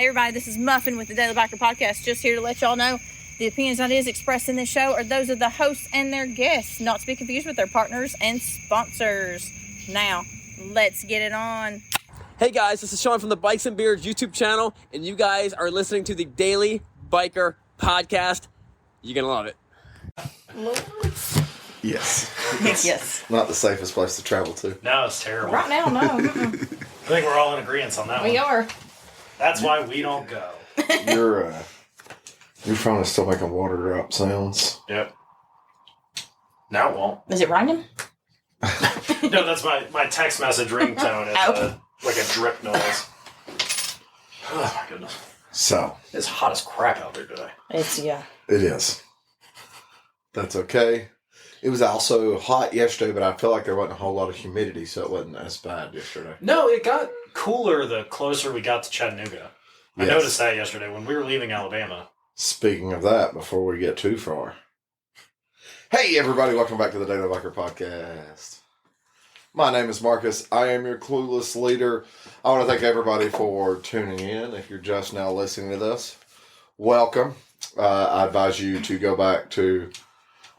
Hey everybody, this is Muffin with the Daily Biker Podcast. Just here to let y'all know the opinions and ideas expressed in this show are those of the hosts and their guests, not to be confused with their partners and sponsors. Now, let's get it on. Hey guys, this is Sean from the Bikes and Beards YouTube channel, and you guys are listening to the Daily Biker Podcast. You're gonna love it. Yes. Yes. Not the safest place to travel to. No, it's terrible. Right now, no. I think we're all in agreement on that one. We are. That's why we don't go. Your phone is still making water drop sounds. Yep. Now it won't. Is it raining? No, that's my text message ringtone. It's like a drip noise. Oh my goodness. So. It's hot as crap out there today. It is. That's okay. It was also hot yesterday, but I feel like there wasn't a whole lot of humidity, so it wasn't as bad yesterday. No, it got cooler the closer we got to Chattanooga. I noticed that yesterday when we were leaving Alabama. Speaking of that, before we get too far. Hey everybody, welcome back to the Daily Biker Podcast. My name is Marcus. I am your clueless leader. I want to thank everybody for tuning in. If you're just now listening to this, welcome. I advise you to go back to...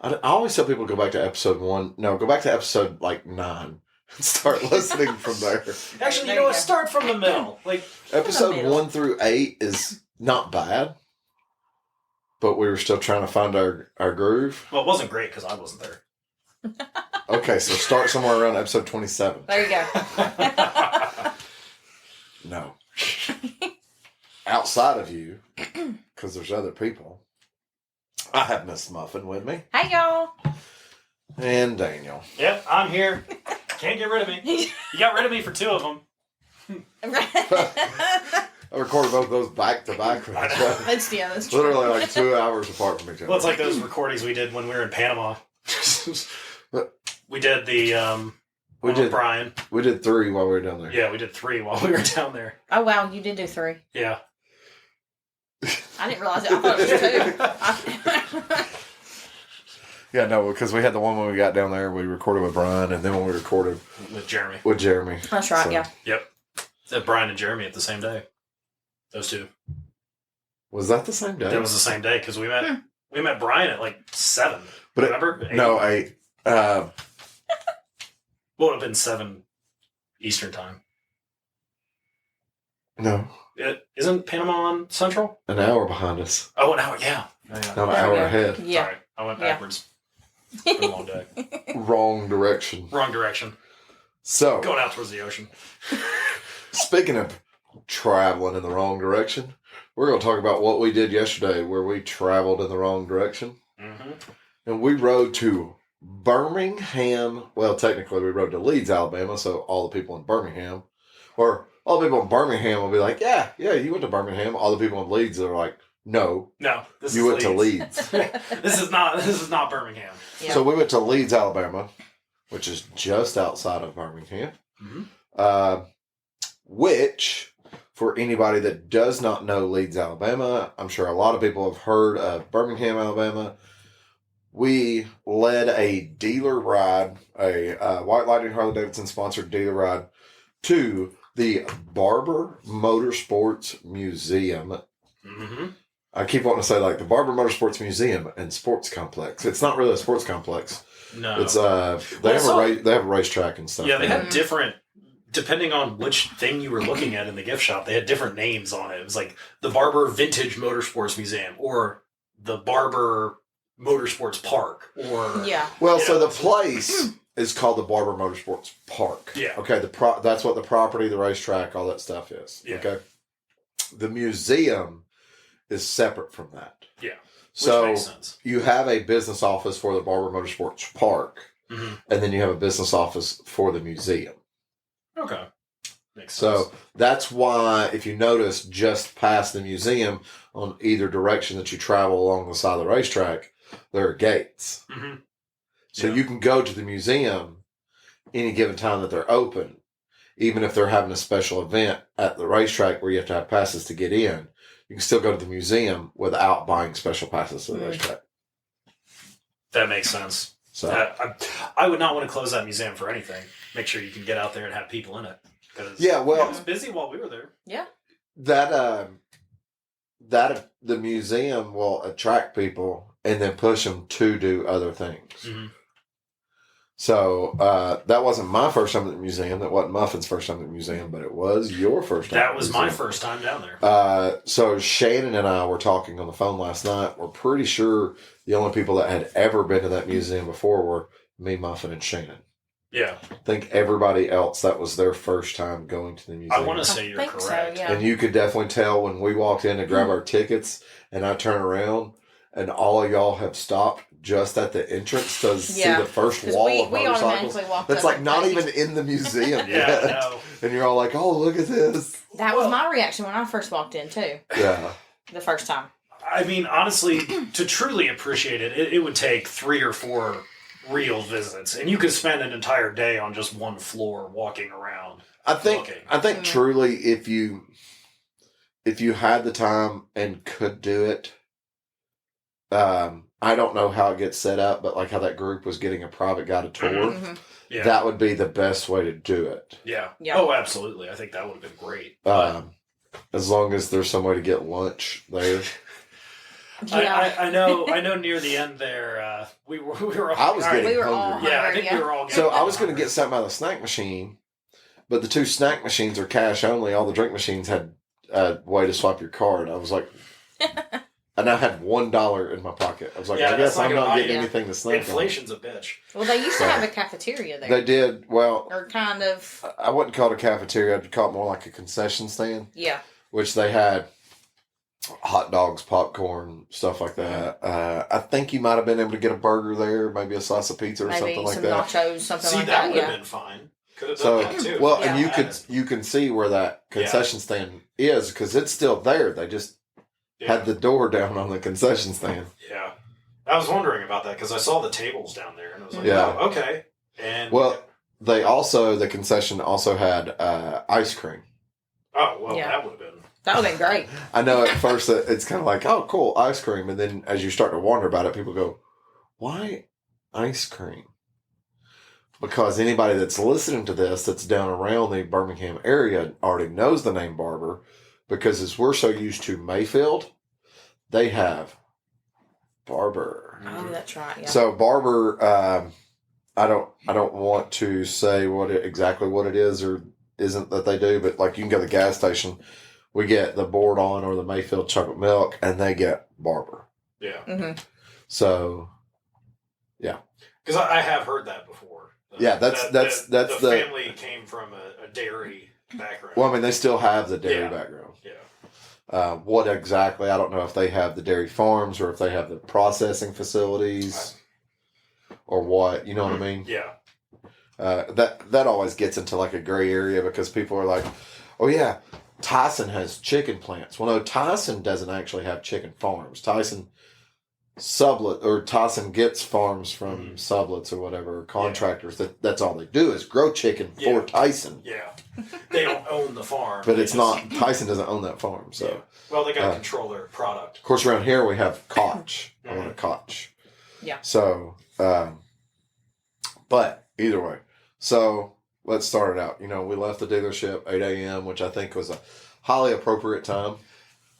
I always tell people to go back to episode 1. No, go back to episode 9 and start listening from there. Actually, you know what? Start from the middle. Episode 1 through 8 is not bad, but we were still trying to find our groove. Well, it wasn't great because I wasn't there. Okay, so start somewhere around episode 27. There you go. No. Outside of you, because there's other people, I have Miss Muffin with me. Hey, y'all. And Daniel. Yep, I'm here. Can't get rid of me. You got rid of me for 2 of them. I recorded both of those back to back. That's true. Literally like 2 hours apart from each other. Well, it's like those recordings we did when we were in Panama. We did the Brian. We did 3 while we were down there. Yeah, we did 3 while we were down there. Oh, wow. You did do 3. Yeah. I didn't realize it. I thought it was 2. Yeah, no, because we had the one when we got down there, we recorded with Brian, and then when we recorded with Jeremy. That's right, yeah. Yep. Said Brian and Jeremy at the same day. Those 2. Was that the same day? That was the same day because we met Brian at 7. But remember? 8. No, 8. Well, it would have been 7 Eastern time. No. Isn't Panama on Central? An hour behind us. Oh, an hour, yeah. No, an hour ahead. Yeah. Sorry, I went backwards. For a long day. Wrong direction. Wrong direction. So. Going out towards the ocean. Speaking of traveling in the wrong direction, we're going to talk about what we did yesterday where we traveled in the wrong direction. Mm-hmm. And we rode to Birmingham. Well, technically we rode to Leeds, Alabama, so all the people in Birmingham, or all the people in Birmingham will be like, yeah, you went to Birmingham. All the people in Leeds are like, no, you went to Leeds. This is not Birmingham. Yeah. So we went to Leeds, Alabama, which is just outside of Birmingham. Mm-hmm. Which, for anybody that does not know Leeds, Alabama, I'm sure a lot of people have heard of Birmingham, Alabama. We led a dealer ride, a White Lightning Harley-Davidson sponsored dealer ride to the Barber Motorsports Museum. Mm-hmm. I keep wanting to say the Barber Motorsports Museum and Sports Complex. It's not really a sports complex. No. It's they have a racetrack and stuff. Yeah, they had different, depending on which thing you were looking at in the gift shop, they had different names on it. It was like the Barber Vintage Motorsports Museum or the Barber Motorsports Park or... Yeah. Well, so the place is called the Barber Motorsports Park. Yeah. Okay, that's what the property, the racetrack, all that stuff is. Yeah. Okay. The museum is separate from that. Yeah. So which makes sense. You have a business office for the Barber Motorsports Park, Mm-hmm. and then you have a business office for the museum. Okay. Makes sense. So that's why, if you notice, just past the museum, on either direction that you travel along the side of the racetrack, there are gates. Mm-hmm. So you can go to the museum any given time that they're open, even if they're having a special event at the racetrack where you have to have passes to get in. You can still go to the museum without buying special passes to the racetrack. That makes sense. So I would not want to close that museum for anything. Make sure you can get out there and have people in it. Yeah, well, it was busy while we were there. Yeah. That the museum will attract people and then push them to do other things. Mm-hmm. So that wasn't my first time at the museum. That wasn't Muffin's first time at the museum, but it was your first time. That was my first time down there. So Shannon and I were talking on the phone last night. We're pretty sure the only people that had ever been to that museum before were me, Muffin, and Shannon. Yeah. I think everybody else, that was their first time going to the museum. I want to say you're correct. So, yeah. And you could definitely tell when we walked in to grab our tickets and I turn around and all of y'all have stopped just at the entrance to see the first wall of we motorcycles. automatically walked That's up like not even in the museum Yeah, yet. no. And you're all like, oh, look at this. That was my reaction when I first walked in, too. Yeah. The first time. I mean, honestly, to truly appreciate it would take 3 or 4 real visits. And you could spend an entire day on just one floor walking around. I think truly if you had the time and could do it, I don't know how it gets set up, but like how that group was getting a private guided tour, Mm-hmm. Yeah. that would be the best way to do it. Yeah. Yeah. Oh, absolutely. I think that would have been great. As long as there's some way to get lunch there. Yeah. I know near the end there, we were all, I was getting we were all hungry. yeah, I hungry, think yeah. we were all So I was going to hungry. get something out of the snack machine, but the 2 snack machines are cash only. All the drink machines had a way to swipe your card. I was like, and I had $1 in my pocket. I was like, Yeah, I guess that's not I'm gonna not buy getting you. anything to snack on. Inflation's a bitch. Well, they used to So- have a cafeteria there. They did. Well, Or kind of, I wouldn't call it a cafeteria. I'd call it more like a concession stand, yeah. which they had hot dogs, popcorn, stuff like that. I think you might have been able to get a burger there, maybe a slice of pizza or Maybe something like some that. nachos, something See, like that that, would have yeah. been fine. Could have So, done that too. well, Yeah. and you can see where that concession stand is because it's still there. They just had the door down on the concession stand. Yeah. I was wondering about that because I saw the tables down there and I was like, Yeah. oh, okay. And Well, the concession also had ice cream. oh, well, Yeah. that would have been. That would have been great. I know at first it's kind of like, oh, cool, ice cream. And then as you start to wonder about it, people go, why ice cream? Because anybody that's listening to this that's down around the Birmingham area already knows the name Barber because as we're so used to Mayfield, they have Barber. Oh, that's right, yeah. So Barber, I don't want to say exactly what it is or isn't that they do, but like you can go to the gas station, we get the Board On or the Mayfield chocolate milk, and they get Barber. Yeah. Mm-hmm. So, yeah, Because I have heard that before. Yeah, that's the the- family came from a dairy background. well, I mean they still have the dairy Yeah. background. Yeah. What exactly? I don't know if they have the dairy farms or if they have the processing facilities or what. You know what I mean? Yeah. That always gets into like a gray area because people are like, oh yeah, Tyson has chicken plants. Well, no, Tyson doesn't actually have chicken farms. Tyson gets farms from sublets or whatever, or contractors. That's all they do is grow chicken for Tyson. Yeah. They don't own the farm. But They it's just- not, Tyson doesn't own that farm. So, Yeah. Well, they got to control their product. of course, around here we have Koch. I want a Koch. Yeah. So, but either way. So, let's start it out. You know, we left the dealership 8 a.m., which I think was a highly appropriate time.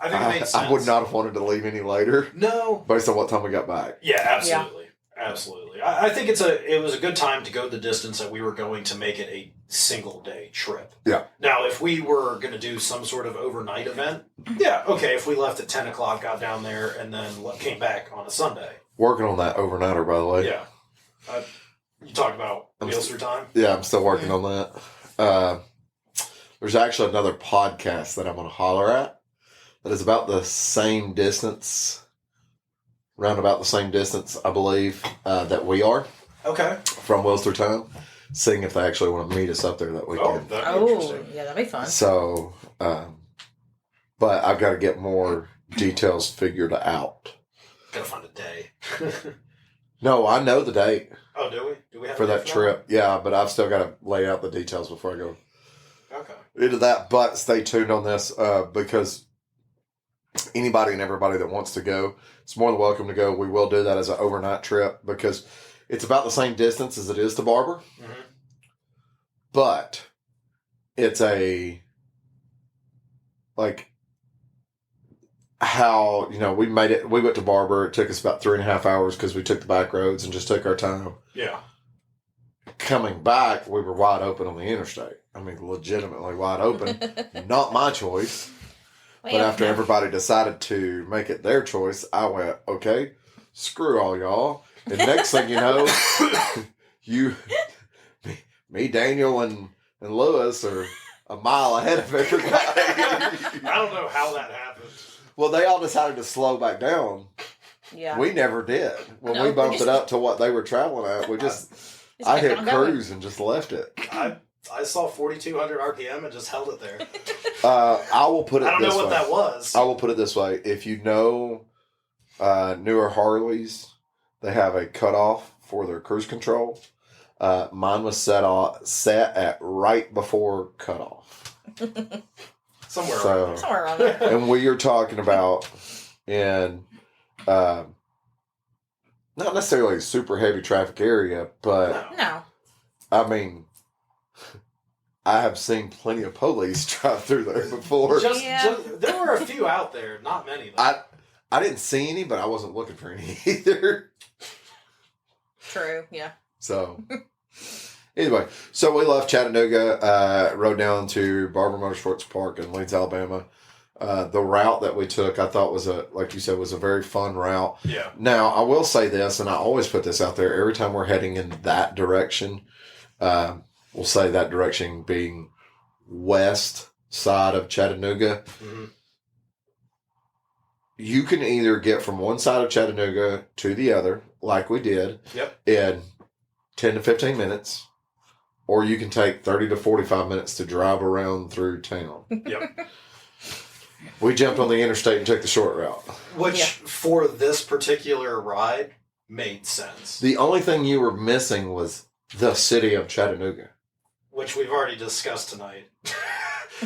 I think it made sense. I would not have wanted to leave any later No. based on what time we got back. Yeah, absolutely. Absolutely. I think it was a good time to go the distance that we were going to make it a single day trip. Yeah. Now, if we were going to do some sort of overnight event, yeah, okay, if we left at 10 o'clock, got down there, and then came back on a Sunday. Working on that overnighter, by the way. Yeah. You talk about Wheels Through Time? Yeah, I'm still working on that. There's actually another podcast that I'm going to holler at that is about the same distance, round about the same distance, I believe, that we are Okay. from Wheels Through Time, seeing if they actually want to meet us up there that Oh, weekend. that'd be Oh, interesting. yeah, that'd be fun. So, but I've got to get more details figured out. Gotta find a day. No, I know the date Oh, do we? Do we have for a day that trip. Yeah, but I've still got to lay out the details before I go Okay. into that. But stay tuned on this because anybody and everybody that wants to go, it's more than welcome to go. We will do that as an overnight trip because it's about the same distance as it is to Barber, Mm-hmm. but it's a like how, we made it. We went to Barber. It took us about 3.5 hours because we took the back roads and just took our time. Yeah. Coming back, we were wide open on the interstate. I mean, legitimately wide open. Not my choice. But after everybody decided to make it their choice, I went, okay, screw all y'all. And next thing you know, me, Daniel, and Lewis are a mile ahead of everybody. I don't know how that happened. Well, they all decided to slow back down. Yeah. We never did. When we bumped it up to what they were traveling at, I hit cruise and just left it. I saw 4,200 RPM and just held it there. I will put it this way. I don't know what that was. I will put it this way. If you know newer Harleys, they have a cutoff for their cruise control. Mine was set at right before cutoff. Somewhere around there. And we are talking about in not necessarily a super heavy traffic area, but No. I mean, I have seen plenty of police drive through there before. There were a few out there, not many. Though. I didn't see any, but I wasn't looking for any either. True, yeah. So, anyway, so we left Chattanooga, rode down to Barber Motorsports Park in Leeds, Alabama. The route that we took, I thought like you said, was a very fun route. Yeah. Now, I will say this, and I always put this out there, every time we're heading in that direction, we'll say that direction being west side of Chattanooga. Mm-hmm. You can either get from one side of Chattanooga to the other, like we did, in 10 to 15 minutes, or you can take 30 to 45 minutes to drive around through town. Yep. We jumped on the interstate and took the short route. Which, for this particular ride, made sense. The only thing you were missing was the city of Chattanooga. Which we've already discussed tonight.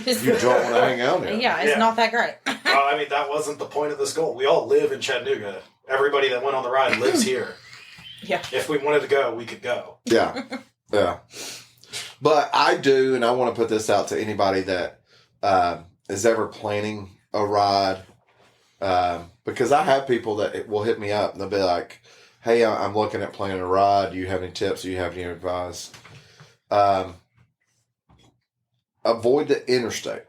You don't want to hang out there. Yeah, it's not that great. I mean, that wasn't the point of this goal. We all live in Chattanooga. Everybody that went on the ride lives here. Yeah. If we wanted to go, we could go. Yeah. Yeah. But I do, and I want to put this out to anybody that is ever planning a ride, because I have people that will hit me up and they'll be like, hey, I'm looking at planning a ride. Do you have any tips? Do you have any advice? Avoid the interstate.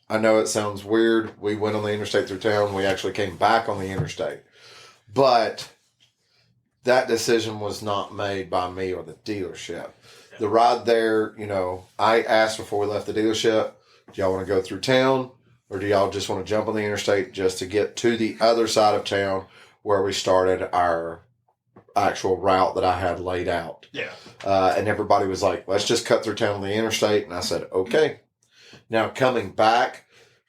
I know it sounds weird. We went on the interstate through town. We actually came back on the interstate. But that decision was not made by me or the dealership. Yeah. The ride there, I asked before we left the dealership, do y'all want to go through town, or do y'all just want to jump on the interstate just to get to the other side of town where we started our actual route that I had laid out? Yeah. And everybody was like, let's just cut through town on the interstate. And I said, okay. Now, coming back,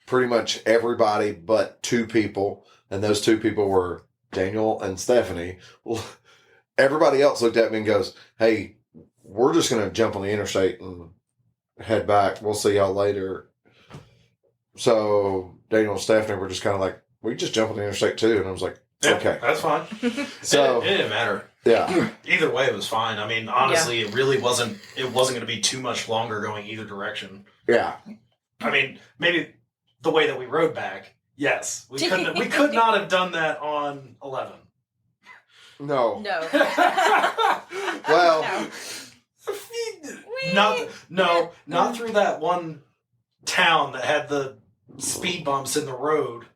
pretty much everybody but two people, and those two people were Daniel and Stephanie. Everybody else looked at me and goes, hey, we're just going to jump on the interstate and head back. We'll see y'all later. So Daniel and Stephanie were just kind of like, we just jump on the interstate too. And I was like, okay. That's fine. So it didn't matter. Yeah. Either way, it was fine. I mean, honestly, it really wasn't going to be too much longer going either direction. Yeah. I mean, maybe the way that we rode back, yes. We could not have done that on 11. No. No. Well, not through that one town that had the speed bumps in the road.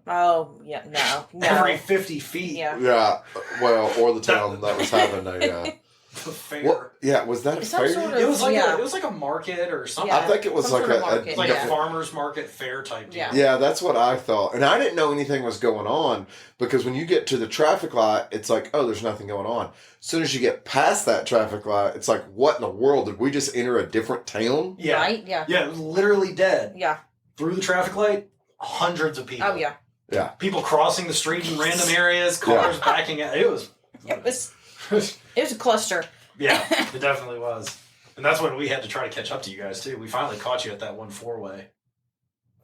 Oh, yeah, no. Every 50 feet. Yeah. Yeah. Well, or the town that was having a fair. What? Yeah, was that a Some fair? sort of- It was like Yeah. it was like a market or something. Yeah. I think it was Some like sort of a market, Like yeah. a farmer's market fair type deal. Yeah. Yeah, that's what I thought. And I didn't know anything was going on, because when you get to the traffic light, it's like, oh, there's nothing going on. As soon as you get past that traffic light, it's like, what in the world? Did we just enter a different town? Yeah. Right? Yeah. Yeah, it was literally dead. Yeah. Through the traffic light, hundreds of people. Oh, yeah. Yeah. People crossing the street in random areas, cars backing out. It was It was a cluster. Yeah, it definitely was. And that's when we had to try to catch up to you guys too. We finally caught you at that 1-4-way.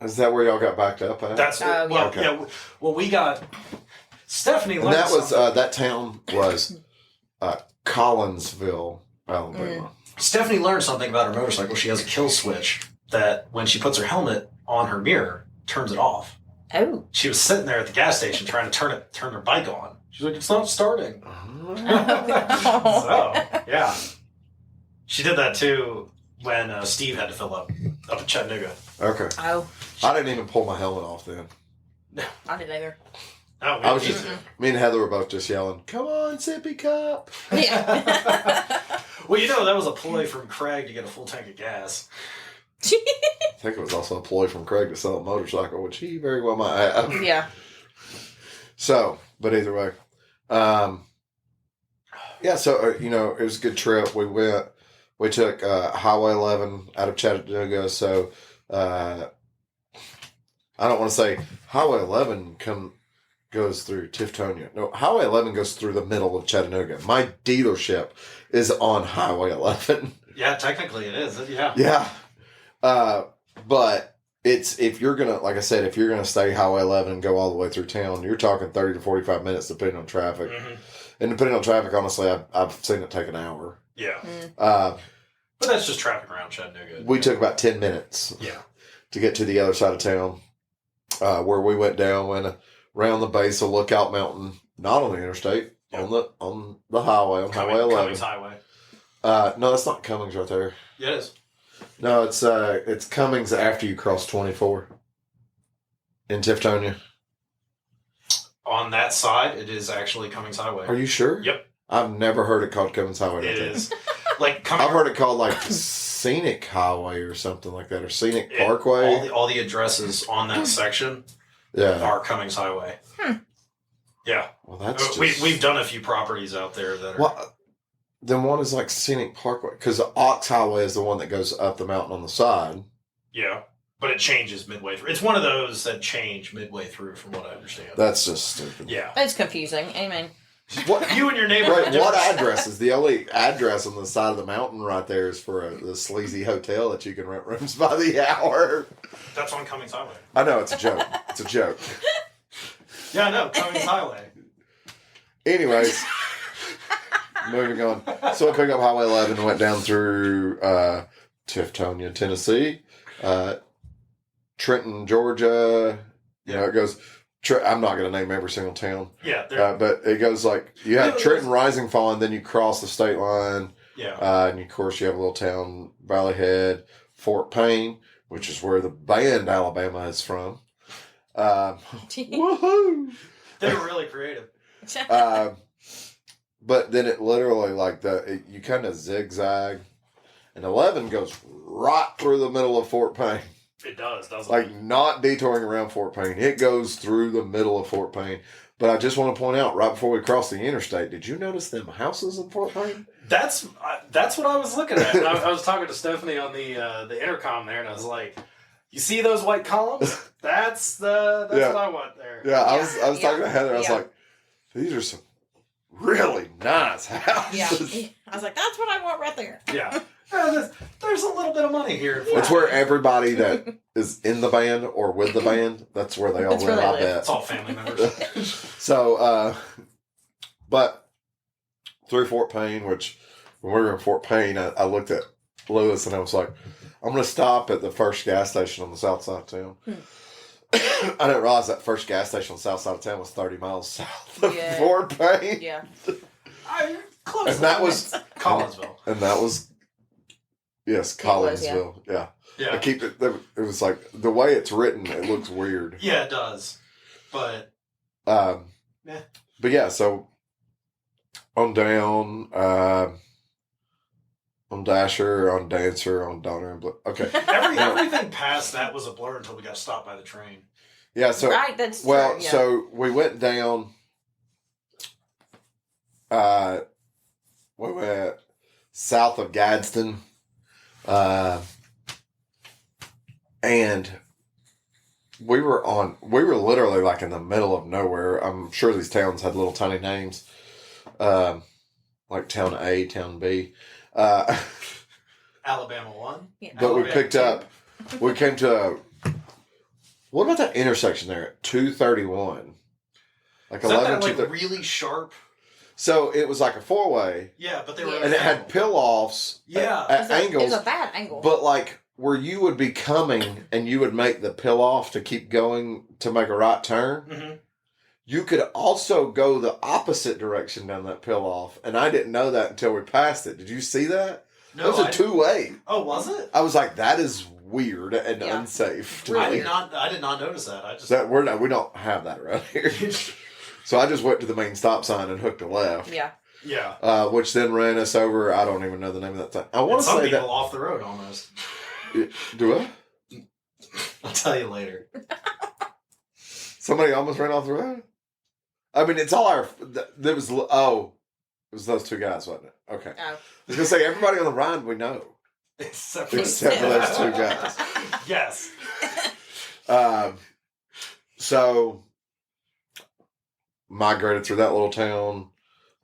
Is that where y'all got backed up at? That's yeah. Okay. yeah. Well, we got Stephanie. And learned that was something. that town was Collinsville, Alabama. Stephanie learned something about her motorcycle. She has a kill switch that when she puts her helmet on her mirror, turns it off. Oh. She was sitting there at the gas station trying to turn her bike on. She's like, it's not starting. So, yeah. She did that too when Steve had to fill up in Chattanooga. Okay. Oh. I didn't even pull my helmet off then. I didn't either. Oh, I was just, me and Heather were both just yelling, "Come on, sippy cup." Yeah. Well, that was a ploy from Craig to get a full tank of gas. I think it was also a ploy from Craig to sell a motorcycle, which he very well might have. Yeah. So, but either way. Yeah, so, it was a good trip. We took Highway 11 out of Chattanooga. So, I don't want to say Highway 11 goes through Tiftonia. No, Highway 11 goes through the middle of Chattanooga. My dealership is on Highway 11. Yeah, technically it is. Yeah. Yeah. But if you're going to, like I said, if you're going to stay Highway 11 and go all the way through town, you're talking 30 to 45 minutes depending on traffic. Mm-hmm. And depending on traffic, honestly, I've seen it take an hour. Yeah. But that's just traffic around Chattanooga. We took about 10 minutes to get to the other side of town, where we went around the base of Lookout Mountain, not on the interstate, on the highway, on Highway 11. Cummings Highway. No, that's not Cummings right there. Yeah, it is. No, it's Cummings after you cross 24 in Tiftonia. On that side, it is actually Cummings Highway. Are you sure? Yep. I've never heard it called Cummings Highway. It is. I've heard it called like Scenic Highway or something like that, or Scenic Parkway. All the addresses on that section are Cummings Highway. Yeah. Well, that's we've done a few properties out there that are... Well, then one is like Scenic Parkway, because the Ox Highway is the one that goes up the mountain on the side. Yeah, but it changes midway through. It's one of those that change midway through, from what I understand. That's just stupid. Yeah. It's confusing. Amen. What, you and your neighbor... Right, what address is the only address on the side of the mountain right there is for the sleazy hotel that you can rent rooms by the hour. That's on Cummings Highway. I know, it's a joke. It's a joke. Yeah, I know, Cummings Highway. Anyways, moving on. So I picked up Highway 11 and went down through Tiftonia, Tennessee, Trenton, Georgia. It goes... I'm not going to name every single town. Yeah. But it goes like, you have Trenton, Rising, Fallen, then you cross the state line. Yeah. And of course you have a little town, Valley Head, Fort Payne, which is where the band Alabama is from. Woohoo! They were really creative. But then it literally you kind of zigzag, and 11 goes right through the middle of Fort Payne. It does, doesn't like, it? not detouring around Fort Payne. It goes through the middle of Fort Payne. But I just want to point out, right before we crossed the interstate, did you notice them houses in Fort Payne? That's what I was looking at. I was talking to Stephanie on the intercom there, and I was like, "You see those white columns? That's what I want there." Yeah, I was talking to Heather. I was like, "These are some really nice houses." Yeah, I was like, "That's what I want right there." Yeah. There's a little bit of money here. It's where everybody that is in the band or with the band, that's where they all live, I bet. It's all family members. So, but through Fort Payne, which when we were in Fort Payne, I looked at Lewis and I was like, I'm going to stop at the first gas station on the south side of town. I didn't realize that first gas station on the south side of town was 30 miles south of Fort Payne. Yeah. Close. And that was Collinsville. And that was... Yes, Collinsville. Yeah. Yeah. I keep it. It was like the way it's written. It looks weird. Yeah, it does. But But yeah. So on down, on Dasher, on Dancer, on Donner and Blue. Okay. Everything past that was a blur until we got stopped by the train. Yeah. So right. That's true, yeah. So we went down. We went south of Gadsden. And we were literally like in the middle of nowhere. I'm sure these towns had little tiny names, like Town A, Town B. Alabama 1. Yeah. But Alabama we picked 2. up, we came to, what about that intersection there at 231? Like Is 11, that like really sharp? So it was like a four-way. Yeah, but they were... And it had pill-offs at angles. It was a bad angle. But like where you would be coming and you would make the peel off to keep going to make a right turn. Mm-hmm. You could also go the opposite direction down that peel off, and I didn't know that until we passed it. Did you see that? No, it was a two-way. Oh, was it? I was like, that is weird and unsafe. I did not notice that. I just we don't have that around here. So I just went to the main stop sign and hooked a left. Yeah. Yeah. Which then ran us over. I don't even know the name of that thing. I want to say say people that off the road almost. Do I? I'll tell you later. Somebody almost ran off the road. I mean, it's all our. There was it was those two guys, wasn't it? Okay. Oh. I was gonna say everybody on the ride we know, Except for those two guys. Yes. So migrated through that little town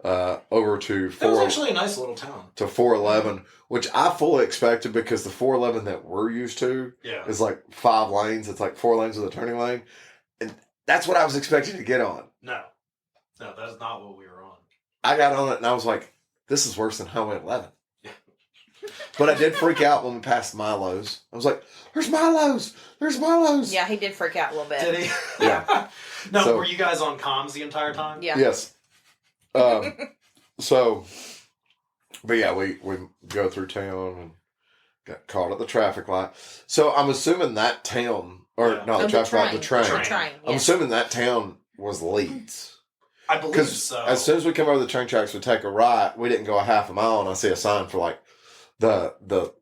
over to It was actually a nice little town. To 411, which I fully expected because the 411 that we're used to is like 5 lanes. It's like 4 lanes with a turning lane, and that's what I was expecting to get on. No, that's not what we were on. I got on it and I was like, "This is worse than Highway 11." But I did freak out when we passed Milo's. I was like, "There's Milo's! There's Milo's!" Yeah, he did freak out a little bit. Did he? Yeah. No, So- were you guys on comms the entire time? Yeah. Yes. But yeah, we go through town and got caught at the traffic light. So I'm assuming that town, or not the traffic light, the train. I'm assuming that town was Leeds. I believe Because so. as soon as we come over the train tracks, we take a right. We didn't go a half a mile, and I see a sign for like the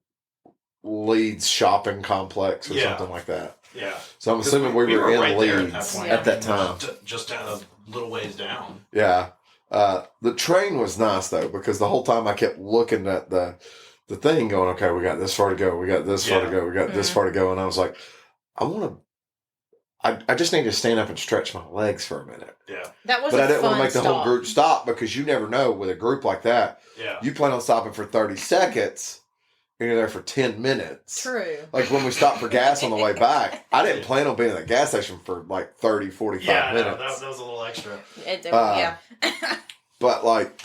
Leeds shopping complex or something like that. Yeah. So I'm assuming we were in right there Leeds at at that time. Just down a little ways down. Yeah. The train was nice though, because the whole time I kept looking at the thing going, okay, we got this far to go. We got this far to go. We got this far to go. And I was like, I just need to stand up and stretch my legs for a minute. Yeah. That was But I I didn't want to make the whole group stop, because you never know with a group like that. Yeah. You plan on stopping for 30 seconds and you're there for 10 minutes. True. Like when we stopped for gas on the way back, I didn't plan on being at the gas station for like 30, 45 minutes. No, that was a little extra. Yeah. But like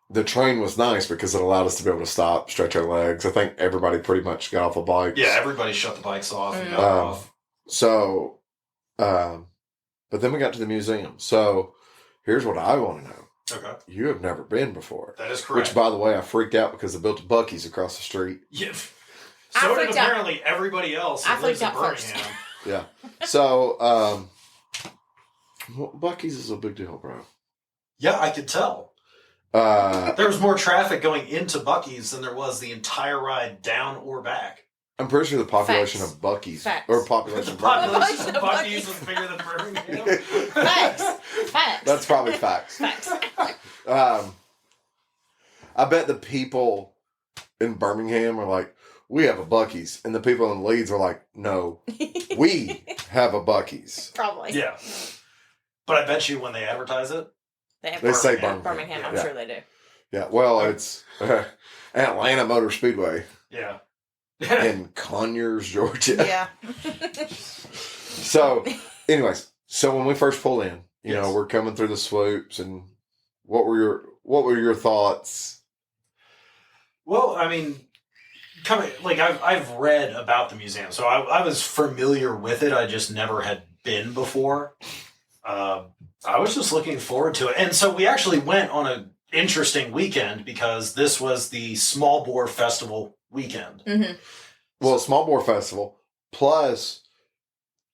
the train was nice because it allowed us to be able to stop, stretch our legs. I think everybody pretty much got off the bikes. Yeah, everybody shut the bikes off and got off. So, but then we got to the museum. So here's what I want to know. Okay. You have never been before. That is correct. Which, by the way, I freaked out because they built a Buc-ee's across the street. Yeah. So did apparently everybody else who lives in Birmingham. Yeah. So, Buc-ee's is a big deal, bro. Yeah, I could tell. There was more traffic going into Buc-ee's than there was the entire ride down or back. I'm pretty sure the population of Buc-ee's or population The population of Buc-ee's was bigger than Birmingham. Facts. That's probably facts. I bet the people in Birmingham are like, we have a Buc-ee's, and the people in Leeds are like, no, we have a Buc-ee's. Probably. Yeah. But I bet you when they advertise it, they say Birmingham. I'm sure they do. Yeah, well, it's Atlanta Motor Speedway. Yeah. In Conyers, Georgia. Yeah. So, anyways, when we first pull in, you know, we're coming through the swoops, and what were your thoughts? Well, I mean, I've read about the museum, so I was familiar with it. I just never had been before. I was just looking forward to it, and so we actually went on an interesting weekend because this was the Small Bore Festival weekend. Mm-hmm. Well, Small Bore Festival plus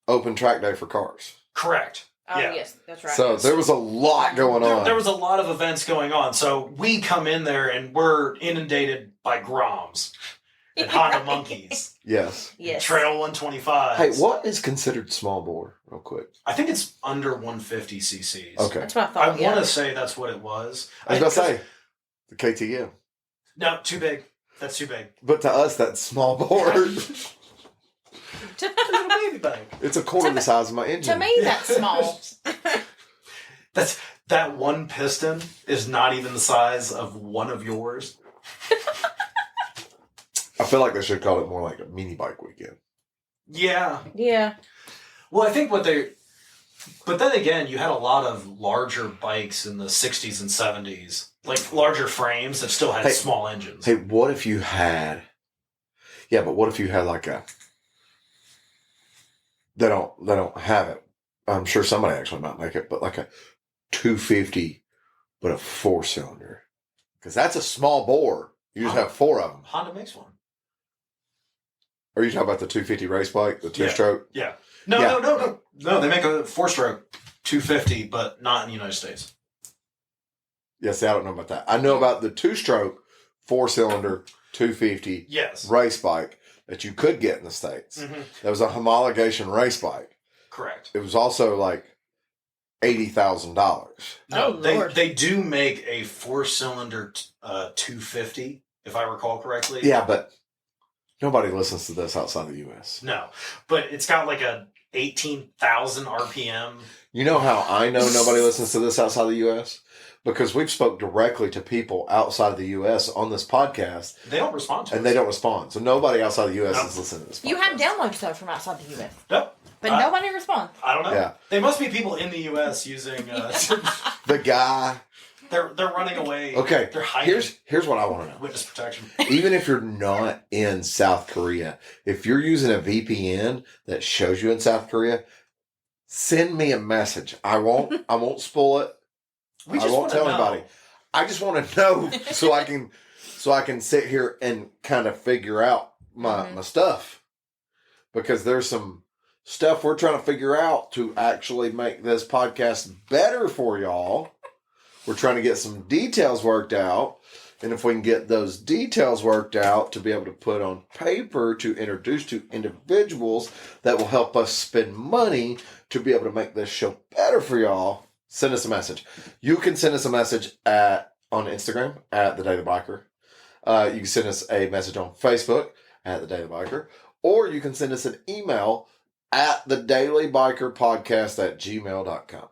open track day for cars. Correct. Oh, yes, that's right. So there was a lot going on. There was a lot of events going on. So we come in there and we're inundated by Groms and Honda Monkeys. Yes. Trail 125. Hey, what is considered small bore, real quick? I think it's under 150 cc's. Okay. That's what I thought. I want to say that's what it was. I was about to say, the KTM. No, too big. That's too big. But to us, that's small bore. Little baby bag. It's a quarter the size of my engine. To me, that's small. That one piston is not even the size of one of yours. I feel like they should call it more like a mini bike weekend. Yeah. Yeah. Well, I think but then again, you had a lot of larger bikes in the 60s and 70s, like larger frames that still had small engines. Hey, what if you had Yeah, but what if you had like a? They don't have it. I'm sure somebody actually might make it, but like a 250, but a 4-cylinder, because that's a small bore. You just have 4 of them. Honda makes one. Are you talking about the 250 race bike, the 2-stroke? Yeah. No. They make a 4-stroke 250, but not in the United States. Yeah, see, I don't know about that. I know about the 2-stroke 4-cylinder 250 race bike that you could get in the States. Mm-hmm. That was a homologation race bike. Correct. It was also like $80,000. No, Lord. they do make a 4-cylinder 250, if I recall correctly. Yeah, but nobody listens to this outside the U.S. No, but it's got like a 18,000 RPM. You know how I know nobody listens to this outside the U.S.? Because we've spoke directly to people outside of the U.S. on this podcast. They don't respond to us. And they don't respond. So nobody outside the U.S. is listening to this podcast. You have downloads though from outside the U.S. Nope. But nobody responds. I don't know. Yeah. They must be people in the U.S. using... The guy... They're running away. Okay, They're hiding. here's what I want to know. Witness protection. Even if you're not in South Korea, if you're using a VPN that shows you in South Korea, send me a message. I won't spoil it. I won't tell anybody. I just want to know so I can sit here and kind of figure out my stuff, because there's some stuff we're trying to figure out to actually make this podcast better for y'all. We're trying to get some details worked out. And if we can get those details worked out to be able to put on paper to introduce to individuals that will help us spend money to be able to make this show better for y'all, send us a message. You can send us a message on Instagram at The Daily Biker. You can send us a message on Facebook at The Daily Biker. Or you can send us an email at thedailybikerpodcast@gmail.com.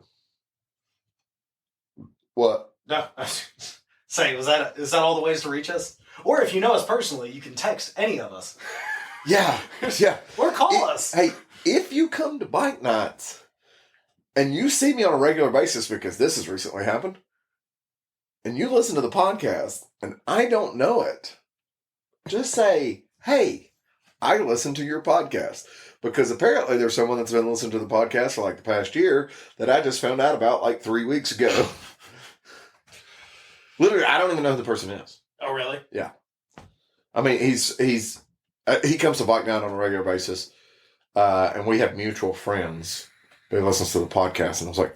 What? No. Saying, is that all the ways to reach us? Or if you know us personally, you can text any of us. Yeah. Or call us. Hey, if you come to bike nights and you see me on a regular basis, because this has recently happened, and you listen to the podcast and I don't know it, just say, hey, I listen to your podcast. Because apparently there's someone that's been listening to the podcast for like the past year that I just found out about like 3 weeks ago. Literally, I don't even know who the person is. Oh, really? Yeah. I mean, he comes to Bike Night on a regular basis, and we have mutual friends who listens to the podcast, and I was like,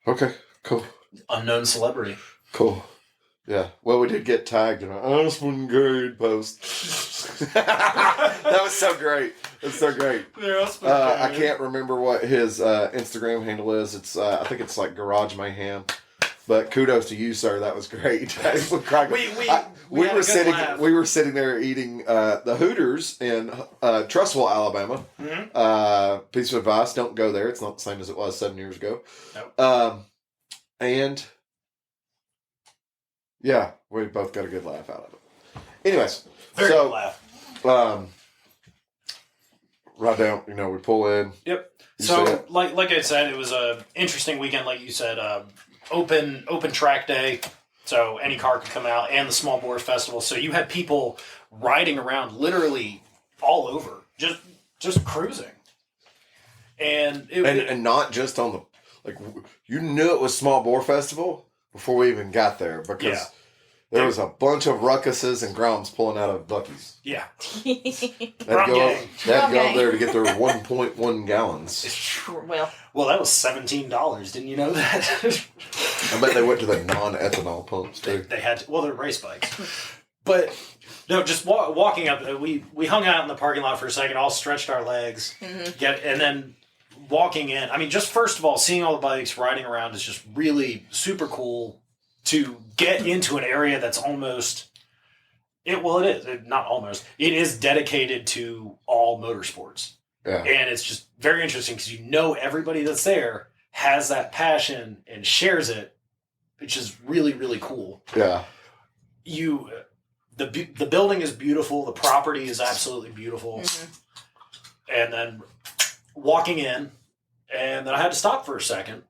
okay, cool. Unknown celebrity. Cool. Yeah. Well, we did get tagged in an Aspen Grade post. That was so great. It's so great. I can't remember what his Instagram handle is. It's I think it's like Garage Mayhem. But kudos to you, sir. That was great. We were sitting there eating the Hooters in Trussville, Alabama. Mm-hmm. Piece of advice: don't go there. It's not the same as it was 7 years ago. Nope. And yeah, we both got a good laugh out of it. Anyways, Very good laugh. Right down. We pull in. Yep. So, like I said, it was a interesting weekend. Like you said, open track day, so any car could come out, and the Small Bore Festival. So you had people riding around literally all over, just cruising, and not just on the you knew it was Small Bore Festival before we even got there, because there was a bunch of ruckuses and groms pulling out of Buc-ee's. Yeah. They'd go up there to get their 1.1 gallons. Well, that was $17. Didn't you know that? I bet they went to the non-ethanol pumps too. They had to. Well, they're race bikes. But no, just walking up. We hung out in the parking lot for a second, all stretched our legs, and then walking in. I mean, just first of all, seeing all the bikes riding around is just really super cool. To get into an area that's almost, it is dedicated to all motorsports. Yeah. And it's just very interesting because everybody that's there has that passion and shares it, which is really, really cool. Yeah. The building is beautiful. The property is absolutely beautiful. Mm-hmm. And then walking in, and then I had to stop for a second.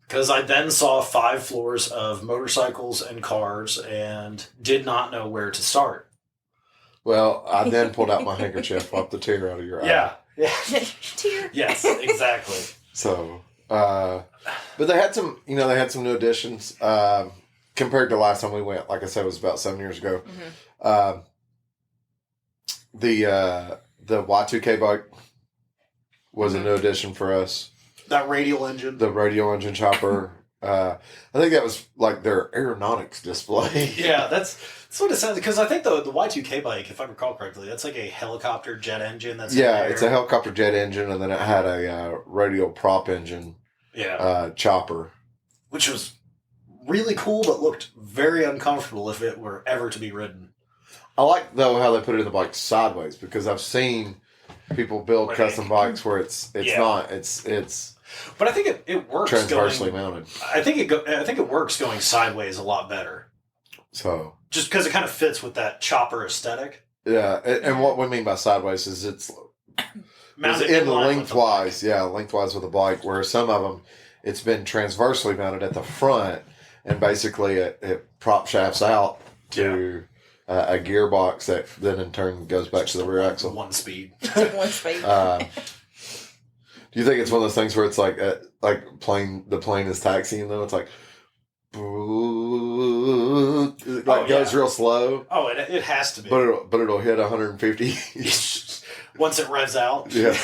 Because I then saw 5 floors of motorcycles and cars and did not know where to start. Well, I then pulled out my handkerchief, wiped the tear out of your eye. Yeah. Tear. Yes, exactly. So, but they had some, they had some new additions compared to last time we went. Like I said, it was about 7 years ago. The Y2K bike was a new addition for us. That radial engine. The radial engine chopper. I think that was like their aeronautics display. Yeah, that's what it sounds. Because I think the Y2K bike, if I recall correctly, that's like a helicopter jet engine. That's it's a helicopter jet engine, and then it had a radial prop engine. Yeah, chopper, which was really cool, but looked very uncomfortable if it were ever to be ridden. I like though how they put it in the bike sideways, because I've seen people build custom bikes where it's not it's. But I think it works transversely mounted. I think it works going sideways a lot better. So just because it kind of fits with that chopper aesthetic. Yeah, and what we mean by sideways is it's mounted in lengthwise. Lengthwise with the bike. Whereas some of them, it's been transversely mounted at the front, and basically it prop shafts out to a gearbox that then in turn goes back to the rear axle. One speed. One speed. Do you think it's one of those things where it's like the plane is taxiing though? It's like, goes real slow. Oh, it has to be. But it'll hit 150 once it revs out. Yeah,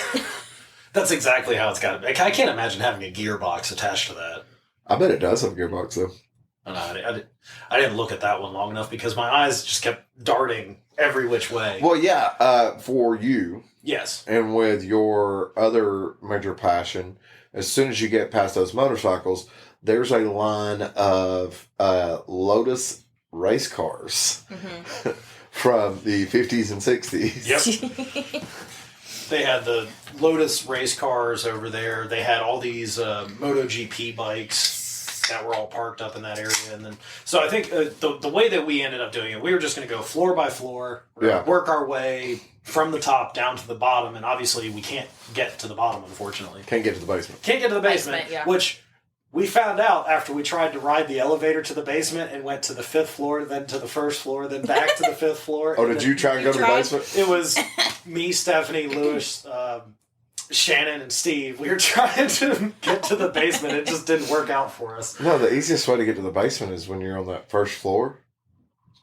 that's exactly how it's got to be. I can't imagine having a gearbox attached to that. I bet it does have a gearbox though. I didn't look at that one long enough because my eyes just kept darting every which way. Well, yeah, for you. Yes. And with your other major passion, as soon as you get past those motorcycles, there's a line of Lotus race cars from the 50s and 60s. Yep. They had the Lotus race cars over there. They had all these MotoGP bikes that were all parked up in that area. And then, so I think the way that we ended up doing it, we were just going to go floor by floor, work our way from the top down to the bottom. And obviously we can't get to the bottom, unfortunately. Can't get to the basement. Can't get to the basement, which we found out after we tried to ride the elevator to the basement and went to the 5th floor, then to the 1st floor, then back to the 5th floor. Oh, did you try and go to the basement? It was me, Stephanie, Lewis, Shannon, and Steve. We were trying to get to the basement. It just didn't work out for us. No, the easiest way to get to the basement is when you're on that 1st floor,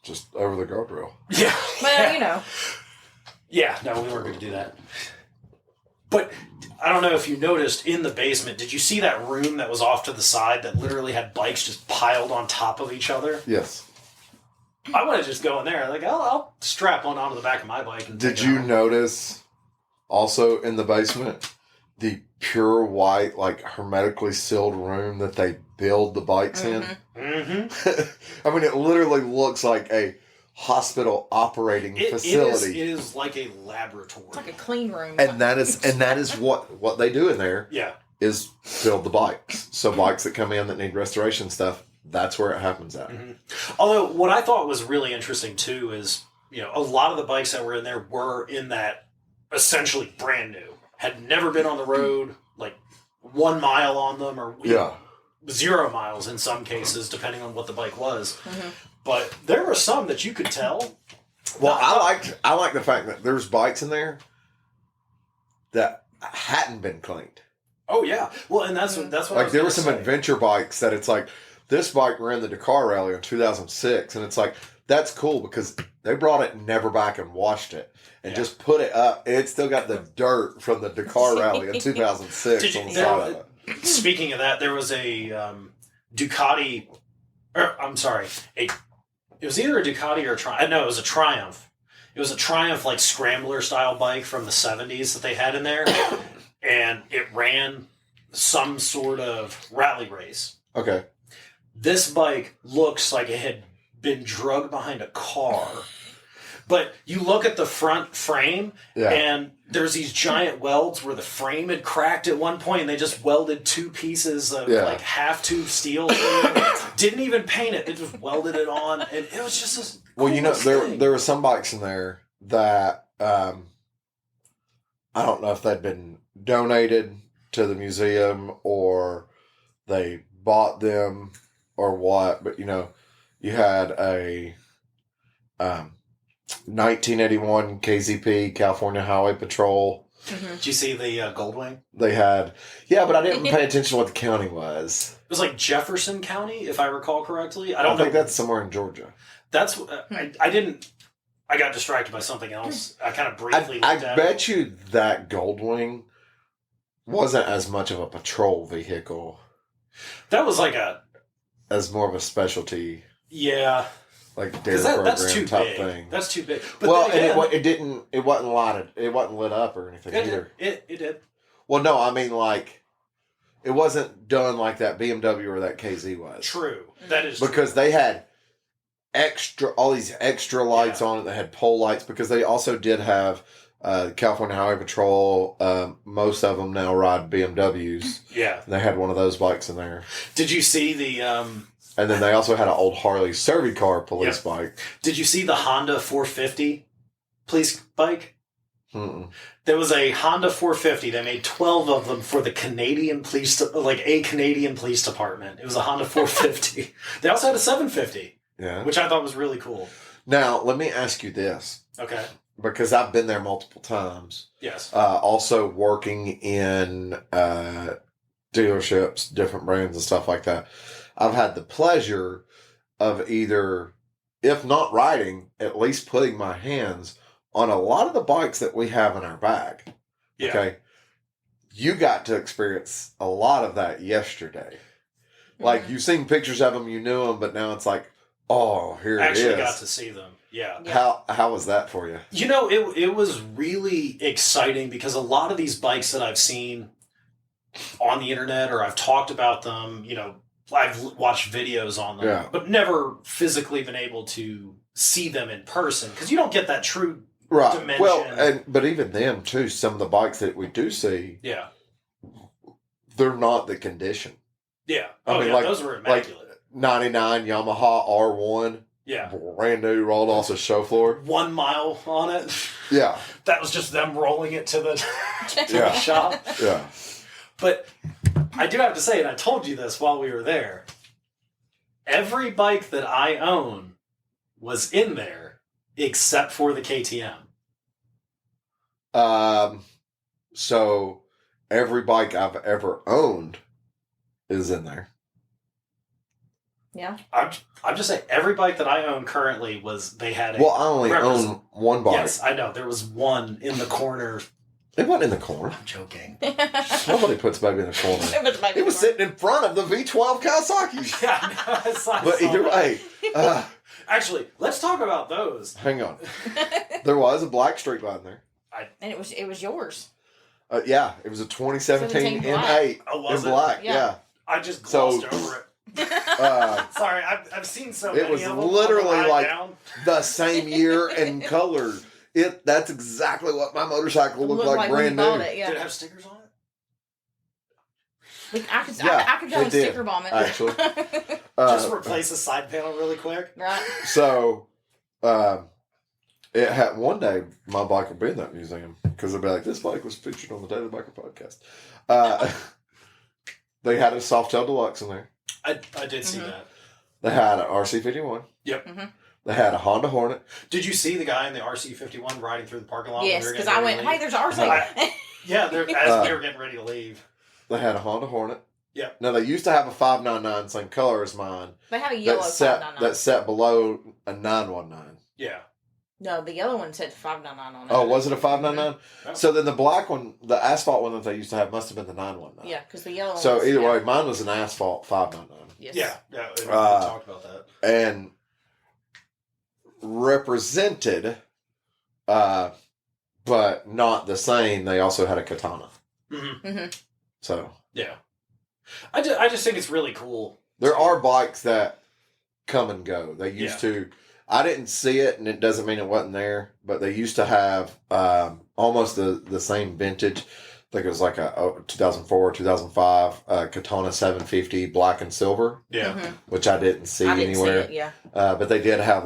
just over the guardrail. Yeah. Well, Yeah, no, we weren't going to do that. But I don't know if you noticed in the basement, did you see that room that was off to the side that literally had bikes just piled on top of each other? Yes. I want to just go in there. Like, I'll strap one onto the back of my bike. And did you notice also in the basement the pure white, like hermetically sealed room that they build the bikes in? Mm-hmm. I mean, it literally looks like a hospital operating facility. It is like a laboratory. It's like a clean room. And that is what they do in there. Yeah. Is build the bikes. So bikes that come in that need restoration stuff, that's where it happens at. Mm-hmm. Although what I thought was really interesting too is, a lot of the bikes that were in there were in that essentially brand new. Had never been on the road, like 1 mile on them or 0 miles in some cases, depending on what the bike was. Mm-hmm. But there were some that you could tell. Well, I like the fact that there's bikes in there that hadn't been cleaned. Oh yeah, well, and that's what like there were some adventure bikes that it's like this bike ran the Dakar Rally in 2006, and it's like that's cool because they brought it never back and washed it and just put it up. It still got the dirt from the Dakar Rally in 2006 on the side of it. Speaking of that, there was a Ducati. It was either a Ducati or a Triumph. No, it was a Triumph. It was a Triumph, like, scrambler style bike from the 70s that they had in there. And it ran some sort of rally race. Okay. This bike looks like it had been drugged behind a car. But you look at the front frame, and there's these giant welds where the frame had cracked at one point, and they just welded 2 pieces of like half-tube steel. Didn't even paint it; they just welded it on, and it was just this. Well, there were some bikes in there that I don't know if they'd been donated to the museum or they bought them or what, but you had a 1981 KZP, California Highway Patrol. Did you see the Goldwing? They had, but I didn't pay attention to what the county was. It was like Jefferson County, if I recall correctly. I think that's somewhere in Georgia. That's I didn't. I got distracted by something else. I kind of briefly looked at it. I bet you that Goldwing wasn't as much of a patrol vehicle. That was like as more of a specialty. Yeah. Like dare program that's too type big. thing. That's too big. But well, again, and it wasn't lighted. It wasn't lit up or anything either. It did. Well, no, I mean like it wasn't done like that BMW or that KZ was. True. That is because true. they had all these extra lights on it. They had pole lights because they also did have California Highway Patrol. Most of them now ride BMWs. Yeah. They had one of those bikes in there. Did you see the and then they also had an old Harley Survey car police bike. Did you see the Honda 450 police bike? Mm-mm. There was a Honda 450. They made 12 of them for the Canadian police, a Canadian police department. It was a Honda 450. They also had a 750, which I thought was really cool. Now, let me ask you this. Okay. Because I've been there multiple times. Yes. Also working in dealerships, different brands and stuff like that. I've had the pleasure of either, if not riding, at least putting my hands on a lot of the bikes that we have in our bag. Yeah. Okay. You got to experience a lot of that yesterday. Like, you've seen pictures of them, you knew them, but now it's like, oh, here it is. Actually got to see them. Yeah. How was that for you? You know, it was really exciting because a lot of these bikes that I've seen on the internet or I've talked about them, I've watched videos on them, but never physically been able to see them in person because you don't get that true dimension. Well, but even then too, some of the bikes that we do see, they're not the condition. Yeah, those were immaculate. Like 99 Yamaha R1, brand new, rolled off the show floor. 1 mile on it. Yeah, that was just them rolling it to the the shop. Yeah, but I do have to say, and I told you this while we were there, every bike that I own was in there except for the KTM. So every bike I've ever owned is in there. Yeah. I'm just saying, every bike that I own currently they had a... Well, I only own one bike. Yes, I know. There was one in the corner. It wasn't in the corner. I'm joking. Nobody puts baby in the corner. It was sitting in front of the V12 Kawasaki. Yeah, but either way. Actually, let's talk about those. Hang on. There was a black street line there. And it was yours. Yeah, it was a 2017 M8 in black. Yeah. I just glossed over it. Sorry, I've seen so many. It was of them literally like the same year and color. That's exactly what my motorcycle looked like brand new. Did it have stickers on it? I could go and sticker bomb it. Actually. Just replace the side panel really quick. Right. So, it had one day my bike would be in that museum because they'd be like, this bike was featured on the Daily Biker podcast. They had a Softail Deluxe in there. I did see that. They had an RC51. Yep. Mm-hmm. They had a Honda Hornet. Did you see the guy in the RC51 riding through the parking lot? Yes, because I went, hey, there's RC. As they were getting ready to leave. They had a Honda Hornet. Yeah. Now, they used to have a 599, same color as mine. They had a yellow 599. That sat below a 919. Yeah. No, the yellow one said 599 on it. Oh, was it a 599? Mm-hmm. So then the black one, the asphalt one that they used to have must have been the 919. Yeah, because the yellow one. So either way, mine was an asphalt 599. Yes. Yeah. We talked about that. And represented, but not the same. They also had a Katana. Mm-hmm. Mm-hmm. So yeah, I just think it's really cool. There are bikes that come and go. They used to. I didn't see it, and it doesn't mean it wasn't there. But they used to have almost the same vintage. I think it was like a 2004, 2005 Katana 750 black and silver. Yeah, which I didn't see anywhere. See it, but they did have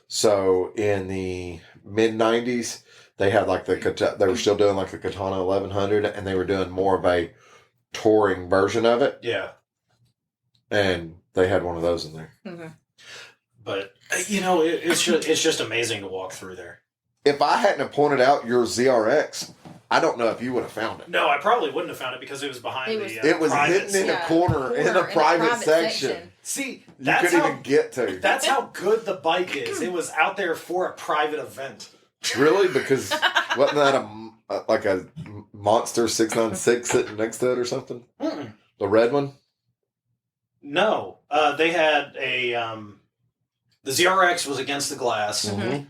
so in the mid 90s they had they were still doing the Katana 1100, and they were doing more of a touring version of it. Yeah, and they had one of those in there. Mm-hmm. But it's just amazing to walk through there. If I hadn't have pointed out your ZRX, I don't know if you would have found it. No, I probably wouldn't have found it because it was behind It was privates. hidden in a corner in a private section. See, You couldn't even get to. That's how good the bike is. It was out there for a private event. Really? Because wasn't that a Monster 696 sitting next to it or something? Mm-mm. The red one? No, they had the ZRX was against the glass. Mm-hmm.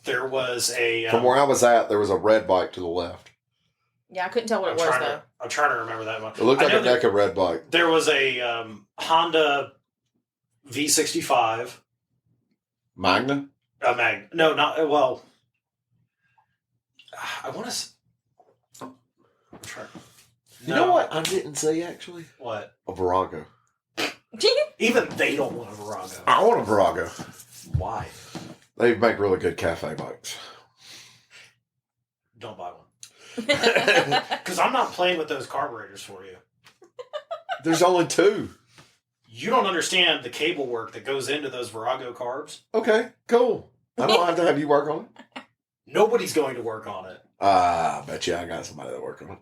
There was a From where I was at, there was a red bike to the left. Yeah, I couldn't tell what it was, though. I'm trying to remember that one. It looked like a NECA red bike. There was a Honda V65. Magna? No, not well. I want to. You know what I didn't say, actually? What? A Virago. Even they don't want a Virago. I want a Virago. Why? They make really good cafe bikes. Don't buy one. Because I'm not playing with those carburetors for you. There's only 2. You don't understand the cable work that goes into those Virago carbs. Okay, cool. I don't have to have you work on it. Nobody's going to work on it. I bet you I got somebody that work on it.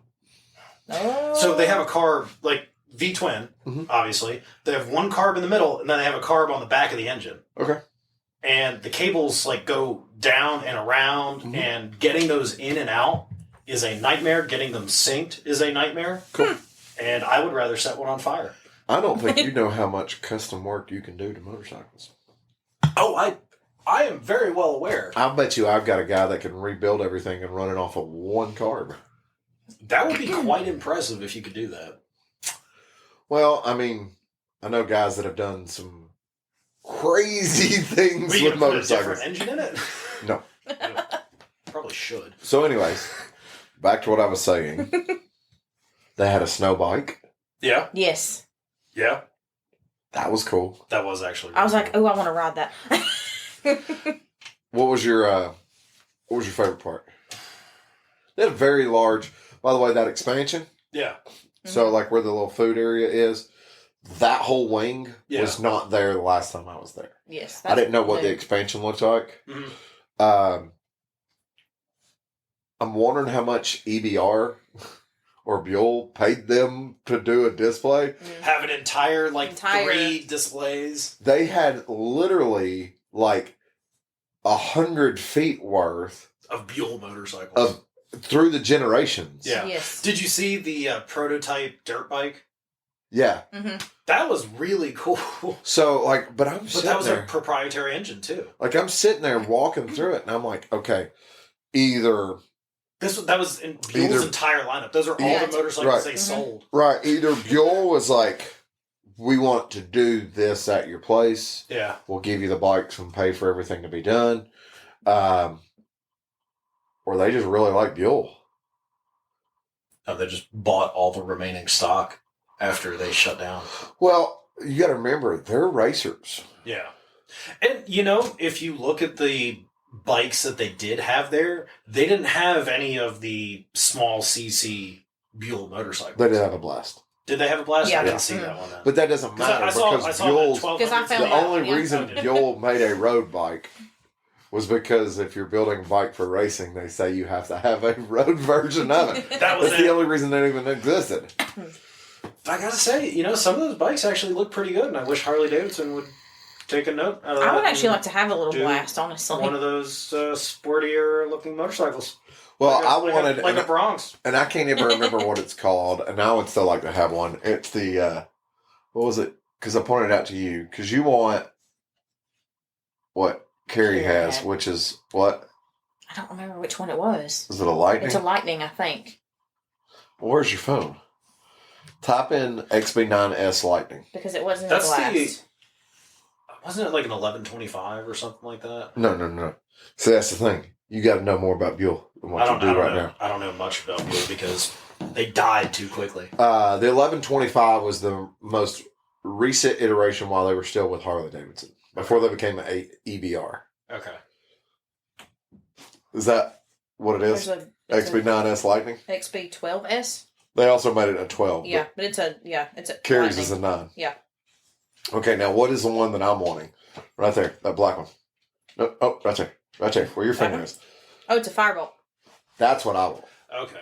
Oh. So they have a carb, like V-twin, obviously. They have one carb in the middle, and then they have a carb on the back of the engine. Okay. And the cables like go down and around, and getting those in and out is a nightmare. Getting them synced is a nightmare. Cool. And I would rather set one on fire. I don't think you know how much custom work you can do to motorcycles. Oh, I am very well aware. I bet you I've got a guy that can rebuild everything and run it off of one carb. That would be quite impressive if you could do that. Well, I mean, I know guys that have done some crazy things Were you with gonna put a motorcycles. different engine in it? No. Probably should. So anyways, back to what I was saying. They had a snow bike. Yeah. Yes. Yeah. That was cool. That was actually. I was like, oh, I want to ride that. What was your favorite part? They had a very large, by the way, that expansion. Yeah. So like where the little food area is, that whole wing was not there the last time I was there. Yes. I didn't know what the expansion looked like. Mm-hmm. I'm wondering how much EBR or Buell paid them to do a display. Have an entire 3 displays. They had literally like 100 feet worth of Buell motorcycles through the generations. Yeah. Yes. Did you see the prototype dirt bike? Yeah. Mm-hmm. That was really cool. So but that was a proprietary engine too. Like I'm sitting there walking through it, and I'm like, okay, either that was in Buell's entire lineup. Those are all the motorcycles they sold. Right. Either Buell was like, we want to do this at your place. Yeah. We'll give you the bikes and pay for everything to be done. Or they just really like Buell. No, they just bought all the remaining stock after they shut down. Well, you got to remember, they're racers. Yeah. And, if you look at the bikes that they did have there, they didn't have any of the small CC Buell motorcycles. They did have a Blast. Did they have a Blast? Yeah. I didn't see that one then. But that doesn't matter because Buell's... Because I found the only reason Buell made a road bike was because if you're building a bike for racing, they say you have to have a road version of it. That's the only reason they even existed. I gotta say, some of those bikes actually look pretty good, and I wish Harley Davidson would take a note out of that. I would actually like to have a little Blast, honestly. One of those sportier looking motorcycles. Well, I wanted... Like a Bronx. And I can't even remember what it's called, and I would still like to have one. It's the... what was it? Because I pointed out to you. Because you want what Carrie has, which is what? I don't remember which one it was. Is it a Lightning? It's a Lightning, I think. Well, where's your phone? Type in XB9S Lightning. Because it wasn't a Blast. Wasn't it like an 1125 or something like that? No. See, that's the thing. You got to know more about Buell than what you do right now. I don't know much about Buell because they died too quickly. The 1125 was the most recent iteration while they were still with Harley Davidson. Before they became an EBR. Okay. Is that what it is? XB9S Lightning? XB12S? They also made it a 12. Yeah, but it's a Carrie's Lightning. is a 9. Yeah. Okay, now what is the one that I'm wanting? Right there, that black one. No, oh, right there. Right there, where your finger is. Oh, it's a firebolt. That's what I want. Okay.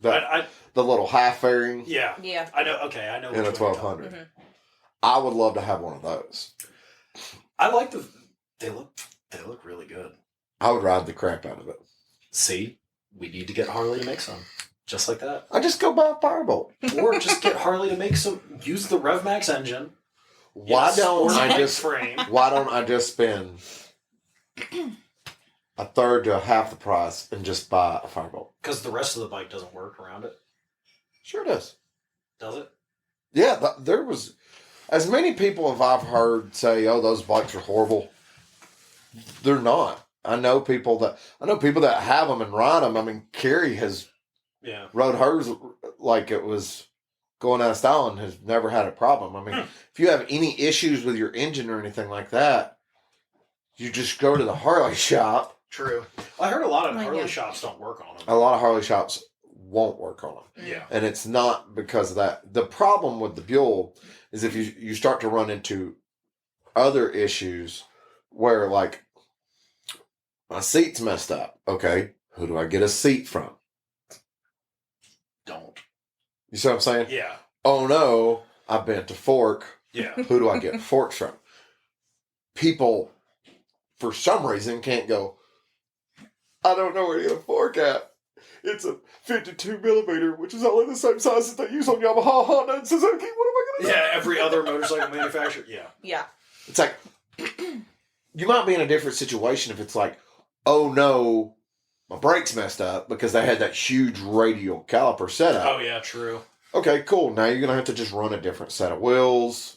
The little half fairing Yeah. Yeah. I know. Okay, I know. in a which one you're 1200. Mm-hmm. I would love to have one of those. I like the. They look really good. I would ride the crap out of it. See, we need to get Harley to make some, just like that, I just go buy a firebolt. or just get Harley to make some. Use the RevMax engine. Why don't I just frame? Why don't I just spend a third to half the price and just buy a firebolt? Because the rest of the bike doesn't work around it. Sure does. Does it? Yeah, there was as many people as I've heard say, "Oh, those bikes are horrible." They're not. I know people that have them and ride them. I mean, Carrie has rode hers like it was going out of style and has never had a problem. I mean, if you have any issues with your engine or anything like that, you just go to the Harley shop. True. I heard a lot of Harley shops don't work on them. A lot of Harley shops won't work on them. Yeah. And it's not because of that. The problem with the Buell is if you start to run into other issues where, like, my seat's messed up. Okay, who do I get a seat from? Don't. You see what I'm saying? Yeah. Oh no, I bent a fork. Yeah. Who do I get forks from? People, for some reason, can't go, I don't know where to get a fork at. It's a 52 millimeter, which is only the same size that they use on Yamaha, Honda, and Suzuki. What am I going to do? Yeah, every other motorcycle manufacturer. Yeah. Yeah. It's like, you might be in a different situation if it's like, oh no, my brakes messed up because they had that huge radial caliper setup. Oh, yeah, true. Okay, cool. Now you're going to have to just run a different set of wheels.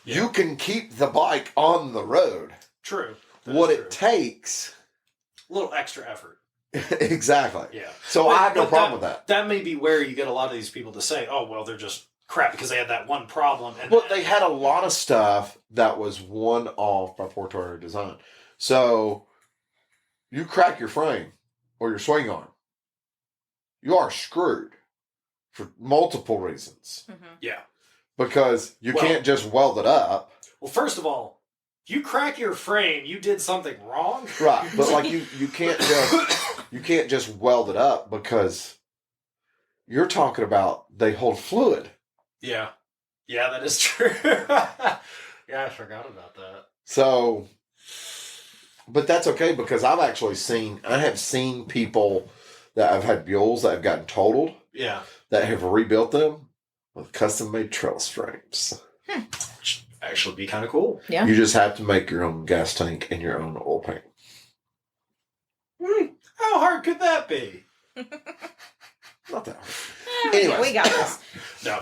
You can keep the bike on the road. True. What it takes. A little extra effort. Exactly. Yeah. So I have no problem with that. That may be where you get a lot of these people to say, oh, well, they're just crap because they had that one problem. And Well, they had a lot of stuff that was one-off by Portorio Design. So you crack your frame or your swing arm, you are screwed for multiple reasons. Mm-hmm. Yeah. Because you can't just weld it up. Well, first of all, you crack your frame, you did something wrong. Right. But like you can't just weld it up because you're talking about they hold fluid. Yeah. Yeah, that is true. Yeah, I forgot about that. So, but that's okay because I have seen people that have had Buells that have gotten totaled. Yeah. That have rebuilt them with custom-made trellis frames. Which actually be kind of cool. Yeah. You just have to make your own gas tank and your own oil paint. How hard could that be? Not that hard. Anyway, we got this. No.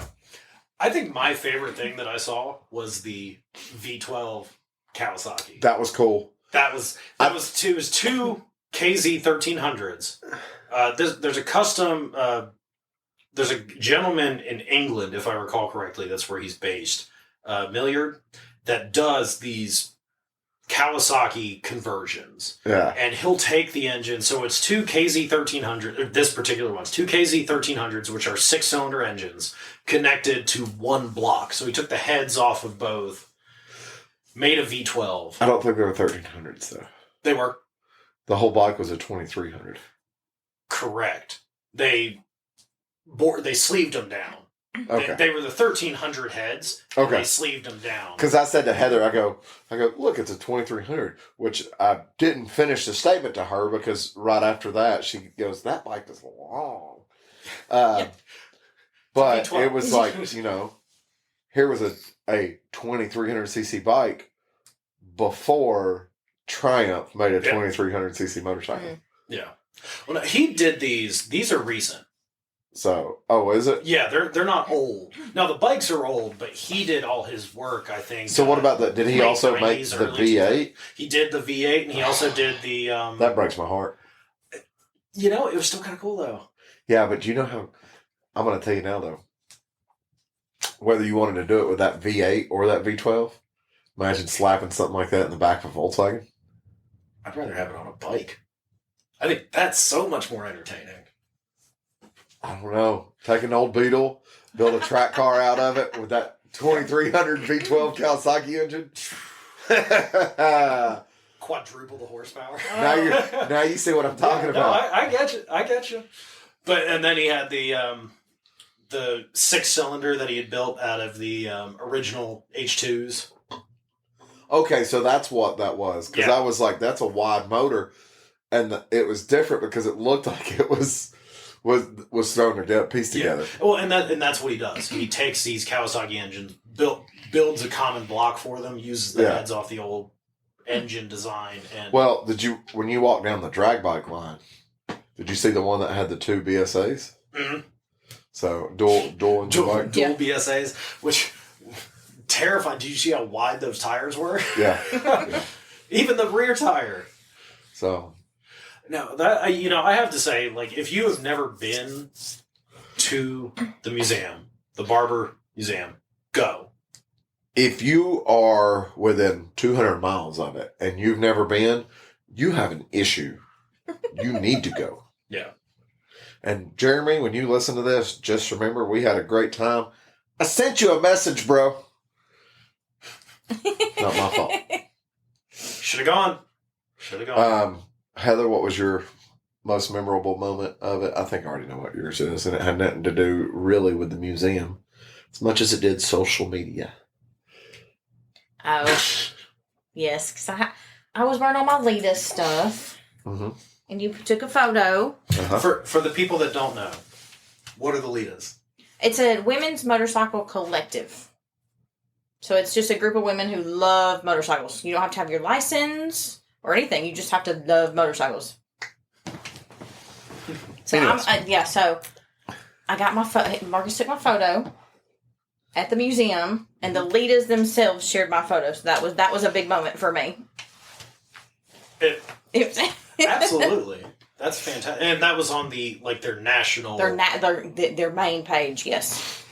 I think my favorite thing that I saw was the V12 Kawasaki. That was cool. It was two KZ 1300s. There's a custom. There's a gentleman in England, if I recall correctly, that's where he's based, Milliard, that does these Kawasaki conversions. Yeah. And he'll take the engine. So it's two KZ 1300. This particular one's two KZ 1300s, which are 6-cylinder engines connected to one block. So he took the heads off of both, made a V12. I don't think they were 1300s though. They were The whole bike was a 2300. correct. They sleeved them down. Okay. They were the 1300 heads. Okay. They sleeved them down. Because I said to Heather, I go, look, it's a 2300, which I didn't finish the statement to her because right after that she goes, that bike is long. But V12. it was like, here was a 2300cc bike before Triumph made a 2300cc motorcycle. Mm. Yeah. Well, no, he did these. These are recent. So, is it? Yeah, they're not old. Now the bikes are old, but he did all his work, I think. So what about that? Did he late also make 90s, the early V8? 2000s. He did the V8, and he also did the. That breaks my heart. It was still kind of cool though. Yeah, but you know how I'm going to tell you now though. Whether you wanted to do it with that V8 or that V12, imagine slapping something like that in the back of a Volkswagen. I'd rather have it on a bike. I think that's so much more entertaining. I don't know. Take an old Beetle, build a track car out of it with that 2300 V12 Kawasaki engine. Quadruple the horsepower. Now you see what I'm talking about. I get you. But and then he had the 6-cylinder that he had built out of the original H2s. Okay, so that's what that was. Because I was like, that's a wide motor. And it was different because it looked like it was thrown a piece together. Well, and that's what he does. He takes these Kawasaki engines, builds a common block for them, uses the heads off the old engine design. And well, when you walk down the drag bike line, did you see the one that had the 2 BSAs? Mm-hmm. So dual engine bike? Dual BSAs, which terrifying. Did you see how wide those tires were? Yeah. Even the rear tire. So. No, that I have to say, like, if you have never been to the museum, the Barber Museum, go. If you are within 200 miles of it and you've never been, you have an issue. You need to go. Yeah. And Jeremy, when you listen to this, just remember we had a great time. I sent you a message, bro. Not my fault. Should have gone. Heather, what was your most memorable moment of it? I think I already know what yours is, and it had nothing to do really with the museum as much as it did social media. Oh, yes, because I was wearing all my Lita stuff, and you took a photo. For the people that don't know, what are the Litas? It's a women's motorcycle collective. So it's just a group of women who love motorcycles. You don't have to have your license or anything. You just have to love motorcycles. So so I got my Marcus took my photo at the museum, and the Litas themselves shared my photo. So that was a big moment for me. Absolutely, that's fantastic, and that was on their national, their main page. Yes.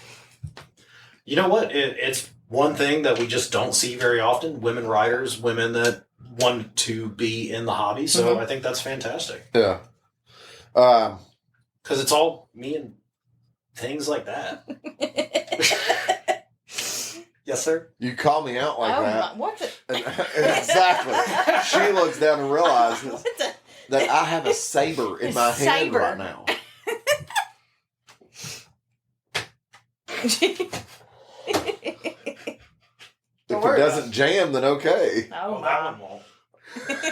You know what? It's one thing that we just don't see very often: women riders, women that want to be in the hobby. So I think that's fantastic. Yeah. Because it's all me and things like that. Yes, sir. You call me out like that. What? Exactly. She looks down and realizes that I have a saber in my hand right now. If it doesn't jam, then okay. Oh, that one won't.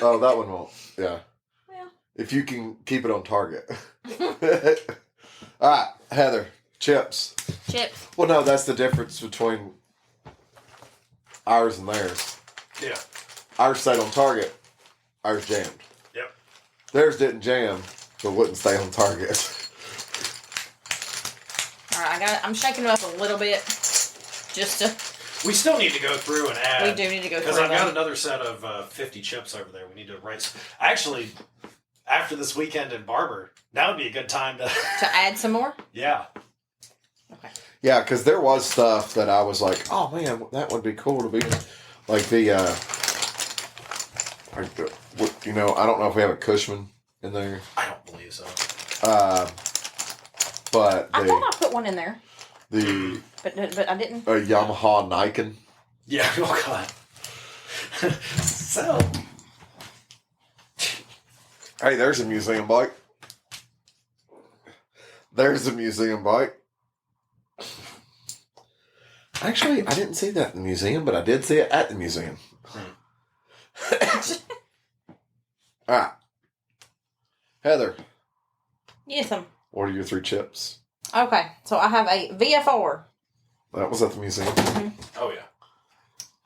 Oh, that one won't. Yeah. Well. If you can keep it on target. All right, Heather. Chips. Well, no, that's the difference between ours and theirs. Yeah. Ours stayed on target. Ours jammed. Yep. Theirs didn't jam, but wouldn't stay on target. All right, I'm shaking it up a little bit, just to. We still need to go through and add. We do need to go through. Because I've got another set of 50 chips over there. We need to write. Actually, after this weekend in Barber, that would be a good time to add some more. Yeah. Okay. Yeah, because there was stuff that I was like, oh man, that would be cool to be like the. I don't know if we have a Cushman in there. I don't believe so. But I thought I put one in there. But I didn't. A Yamaha Nikon. Yeah. Oh God. So. Hey, there's a museum bike. Actually, I didn't see that in the museum, but I did see it at the museum. All right. Heather. Yes, What are your 3 chips? Okay, so I have a VF4. That was at the museum. Mm-hmm. Oh, yeah.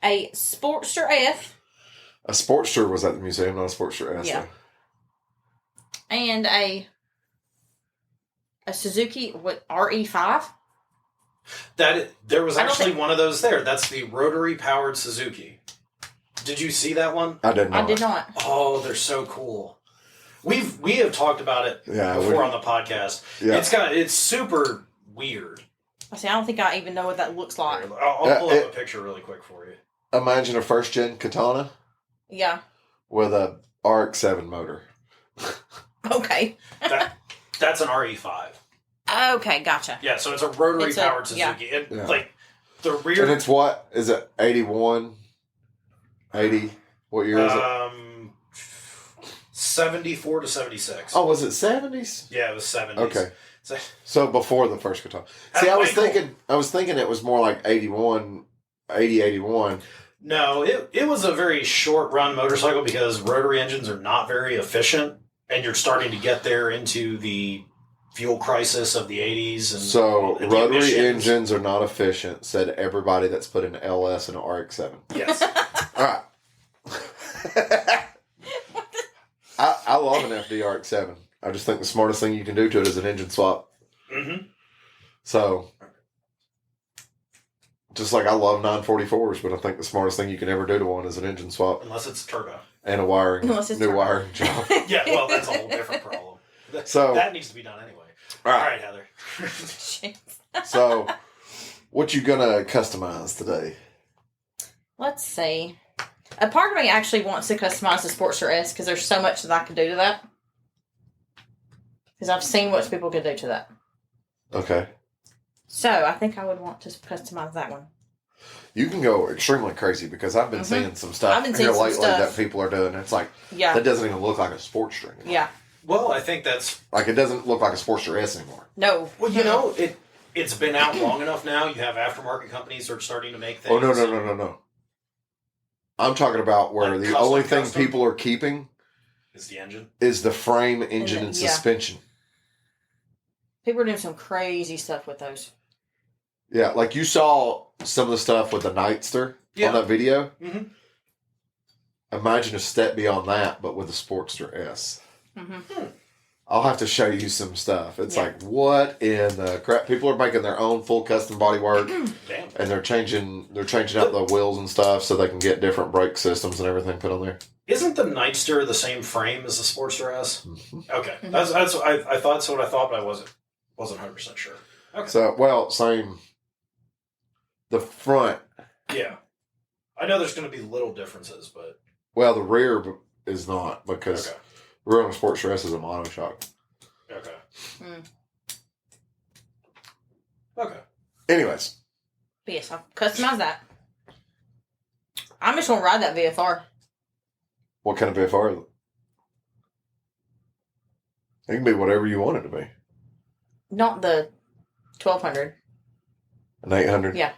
A Sportster F. A Sportster was at the museum, not a Sportster S. Yeah. And a Suzuki RE5. There was actually one of those there. That's the rotary powered Suzuki. Did you see that one? I did not. I did not. Oh, they're so cool. We have talked about it before on the podcast. Yeah. It's super weird. I don't think I even know what that looks like. I'll pull up a picture really quick for you. Imagine a first gen Katana. Yeah. With a RX-7 motor. Okay. That's an RE5. Okay, gotcha. Yeah, so it's a rotary powered Suzuki. Yeah. The rear. And it's what? Is it 81? 80? What year is it? 74 to 76. Oh, was it 70s? Yeah, it was 70s. Okay. So, So before the first guitar. See, I was thinking it was more like 81, 80, 81. no, it was a very short run motorcycle because rotary engines are not very efficient, and you're starting to get there into the fuel crisis of the 80s. And So the rotary emissions. engines are not efficient, said everybody that's put an LS and an RX-7. Yes. All right. I love an FD RX-7. I just think the smartest thing you can do to it is an engine swap. Mm-hmm. So, just like I love 944s, but I think the smartest thing you can ever do to one is an engine swap Unless it's turbo. and a wiring, Unless it's new turbo. wiring job. Yeah, well, that's a whole different problem. So- that needs to be done anyway. All All right. right, Heather. Shit. So, what you gonna customize today? Let's see. A part of me actually wants to customize the Sportster S because there's so much that I could do to that. Because I've seen what people could do to that. Okay. So I think I would want to customize that one. You can go extremely crazy because I've been seeing some stuff I've been here seeing some lately stuff. that people are doing. It's like, Yeah. that doesn't even look like a sports string. Yeah. Well, I think that's... Like, it doesn't look like a Sportster S anymore. No. Well, you know, it's been out long enough now. You have aftermarket companies that are starting to make things. Oh, no. I'm talking about where Like the custom, only thing custom? people are keeping Is the engine. is the frame, engine, and yeah. suspension. People are doing some crazy stuff with those. Yeah, like you saw some of the stuff with the Nightster on that video. Mm-hmm. Imagine a step beyond that, but with a Sportster S. Mm-hmm. I'll have to show you some stuff. It's Yeah. like, what in the crap? People are making their own full custom bodywork, Damn. and they're changing out the wheels and stuff so they can get different brake systems and everything put on there. Isn't the Nightster the same frame as the Sportster S? Mhm. Okay. Mhm. That's I thought that's what I thought, but I wasn't 100% sure. Okay. So, well, same. The front, Yeah. I know there's going to be little differences, but... well, the rear is not because Okay. the rear on a Sportster S is a monoshock. Okay. Mm. Okay. Anyways, But yes, I'll customize that. I'm just going to ride that VFR. what kind of VFR is it? It can be whatever you want it to be. Not the 1200. An 800? Yeah.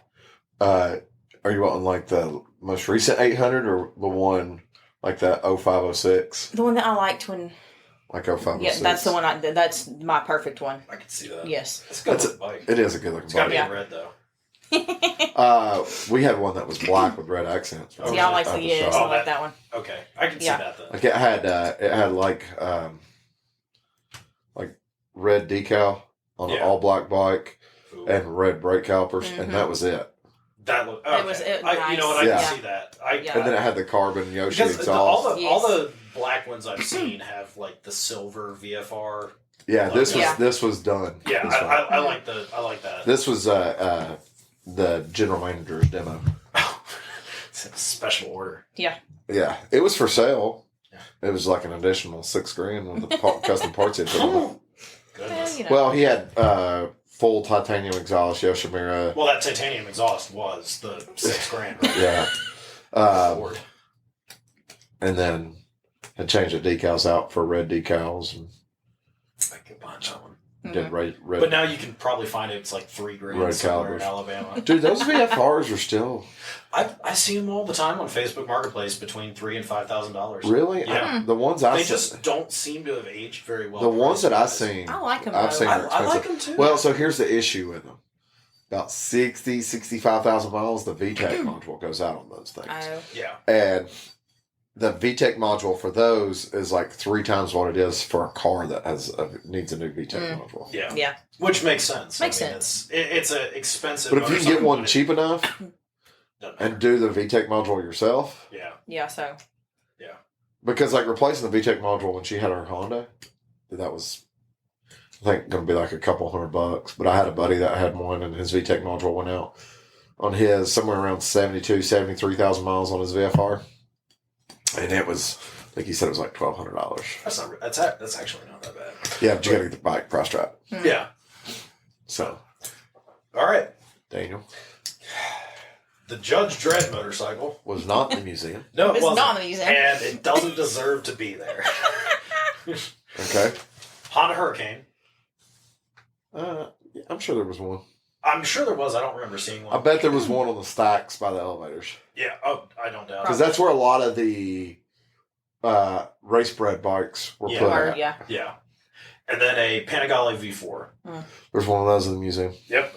Are you wanting like the most recent 800 or the one like that 0506? The one that I liked when... Like 0506? Yeah, that's the one that's my perfect one. I can see that. Yes. It's a good That's looking bike. It is a good looking It's got to bike. be in red, though. We had one that was black with red accents. Oh, See, I like Out the the yes, shop. I like that one. Okay. I can see Yeah. that, then. Like it had like red decal on an Yeah. all black bike Ooh. and red brake calipers, Mhm. and that was it. That look. It Okay. was- You know what? I nice. can Yeah. see that. Yeah. And then it had the carbon Yoshi Because exhaust. all the black ones I've seen have like the silver VFR. Yeah, this Yeah. was done. Yeah, This one. I like that. This was the general manager's demo. It's a special order. Yeah, it was for sale. Yeah. It was like an additional $6,000 with the custom parts he put on it. Goodness. You know. Well, he had full titanium exhaust, Yoshimura. Well, that titanium exhaust was the $6,000. Right? Yeah. Lord. And then had changed the decals out for red decals and Like a bunch of them. did red. But now you can probably find it. It's like $3,000 Red somewhere in calibers. Alabama. Dude, those VFRs are still I see them all the time on Facebook Marketplace between $3,000 and $5,000. really. Yeah. The ones I They see, just don't seem to have aged very well. the ones that I've price-wise. seen, I like them. I've seen I, are I like expensive. them too. Well, so here's the issue with them. About 65,000 miles, the VTEC module goes out on those things. Oh. yeah. And the VTEC module for those is like 3 times what it is for a car that needs a new VTEC module. Yeah. Yeah. Which makes sense. Makes sense. It's an expensive. But if you can get motorcycle, one but it cheap enough doesn't matter. and do the VTEC module yourself, Yeah. Yeah, so. because like replacing the VTEC module when she had her Honda, that was, I think, going to be like a couple $100. But I had a buddy that had one and his VTEC module went out on his somewhere around 73,000 miles on his VFR. And it was, I think he said it was like $1,200. That's actually not that bad. Yeah, but you got to get the bike price right. Yeah. So, All right. Daniel. The Judge Dredd motorcycle Was not in the museum. No, it It's wasn't. not in the museum. And it doesn't deserve to be there. Okay. Honda Hurricane. I'm sure there was one. I'm sure there was. I don't remember seeing one. I bet there was one on the stacks by the elevators. Yeah. Oh, I don't doubt Because it. that's where a lot of the race bred bikes were Yeah. put Or, at. yeah. Yeah. And then a Panigale V4. There's one of those in the museum. Yep.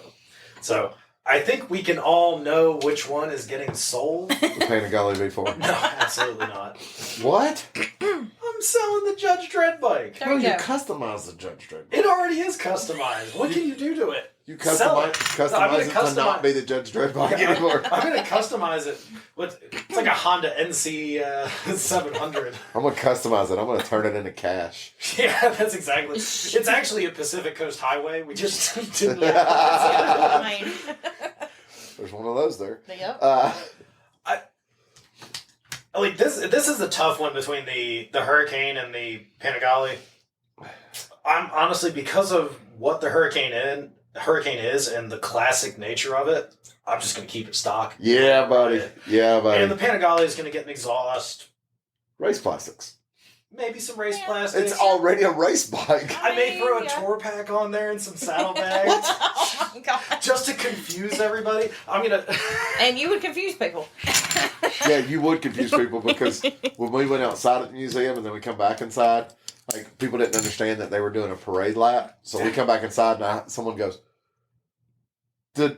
So I think we can all know which one is getting sold. The Panigale V4. No, absolutely not. What? I'm selling the Judge Dredd bike. There No, we you go. customize the Judge Dredd. It already is customized. What can you do to it? You Sell customize, it. I'm customize gonna it to not be the Judge Dredd bike Yeah, anymore. I'm going to customize it. It's like a Honda NC 700. I'm going to customize it. I'm going to turn it into cash. Yeah, that's exactly. It's actually a Pacific Coast Highway. We just didn't. I mean, There's one of those there. yep. Like this is a tough one between the Hurricane and the Panigale. I'm honestly, because of what the Hurricane is and the classic nature of it, I'm just going to keep it stock. Yeah, buddy. Yeah, buddy. And the Panigale is going to get an exhaust, Race plastics. maybe some race plastics. It's already a race bike. I may throw a Yeah. tour pack on there and some saddlebags Oh my god. just to confuse everybody. I'm gonna. And you would confuse people. Yeah, you would confuse people because when we went outside at the museum and then we come back inside, like people didn't understand that they were doing a parade lap. So we come back inside and someone goes, "Did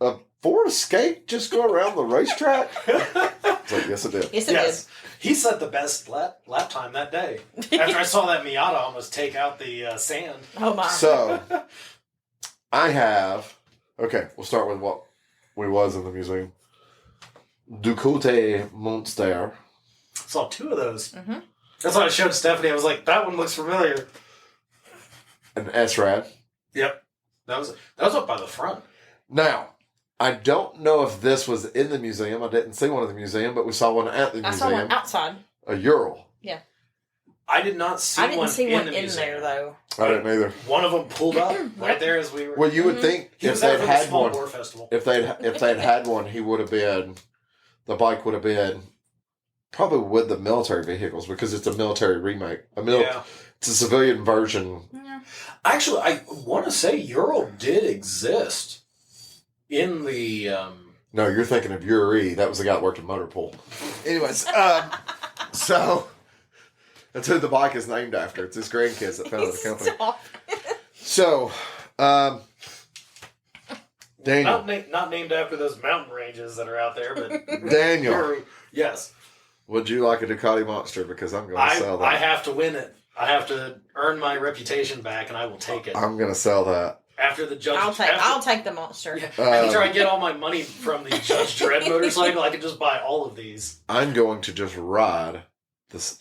a Ford Escape just go around the racetrack?" It's like, yes, it did. Yes, it Yes, he set the best lap time that day. After I saw that Miata almost take out the sand. Oh my. So I have. Okay, we'll start with what we was in the museum. Ducote Monster. Saw two of those. Mm-hmm. That's why I showed Stephanie. I was like, that one looks familiar. An S-Rad. Yep, that was up by the front. Now, I don't know if this was in the museum. I didn't see one in the museum, but we saw one at the I museum. saw one outside. A Ural. Yeah. I did not see I didn't one see in one the in museum. there though. I didn't either. One of them pulled up right there as we were. Well, you would think He if was there they'd for the had Small one, War Festival. if they'd had one, he would have been. The bike would have been probably with the military vehicles because it's a military remake. Yeah. It's a civilian version. Yeah. Actually, I want to say Ural did exist in the. No, you're thinking of Yuri. That was the guy that worked at Motorpool. Anyways, so that's who the bike is named after. It's his grandkids that founded the company. Stop. So, Daniel. Not named after those mountain ranges that are out there, but Daniel, yes, would you like a Ducati Monster? Because I'm going to sell that. I have to win it. I have to earn my reputation back, and I will take it. I'm going to sell that. After the judge, I'll take the monster. Yeah, after I get all my money from the Judge Dredd motorcycle, I can just buy all of these. I'm going to just ride this.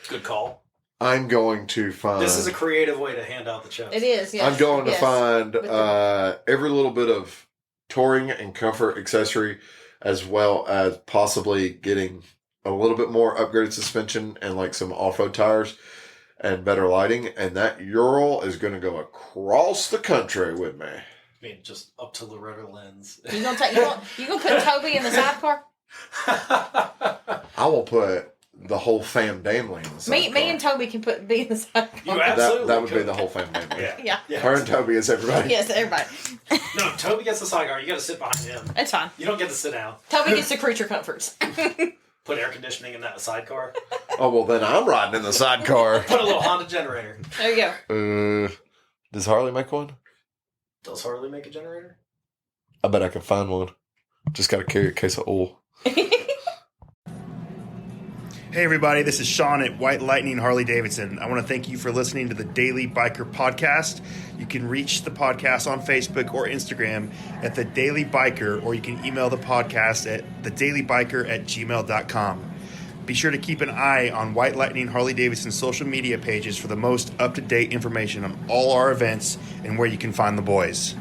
Good call. I'm going to find. This is a creative way to hand out the checks. It is. Yes. I'm going to Yes. find every little bit of touring and comfort accessory, as well as possibly getting a little bit more upgraded suspension and like some off-road tires and better lighting. And that Ural is going to go across the country with me. I mean, just up to Loretta Lens. You gonna put Toby in the sidecar? I will put the whole fam family in the sidecar. Me and Toby can be in the sidecar. You absolutely that would be could. the whole fam family. Yeah. Yeah. Her and Toby is everybody. Yes, everybody. No, Toby gets the sidecar. You got to sit behind him. That's fine. You don't get to sit down. Toby gets the creature comforts. Put air conditioning in that sidecar. Oh, well, then I'm riding in the sidecar. Put a little Honda generator. There you go. Does Harley make one? Does Harley make a generator? I bet I can find one. Just got to carry a case of oil. Hey everybody, this is Sean at White Lightning Harley Davidson. I want to thank you for listening to the Daily Biker Podcast. You can reach the podcast on Facebook or Instagram at The Daily Biker, or you can email the podcast at thedailybiker@gmail.com. Be sure to keep an eye on White Lightning Harley Davidson social media pages for the most up-to-date information on all our events and where you can find the boys.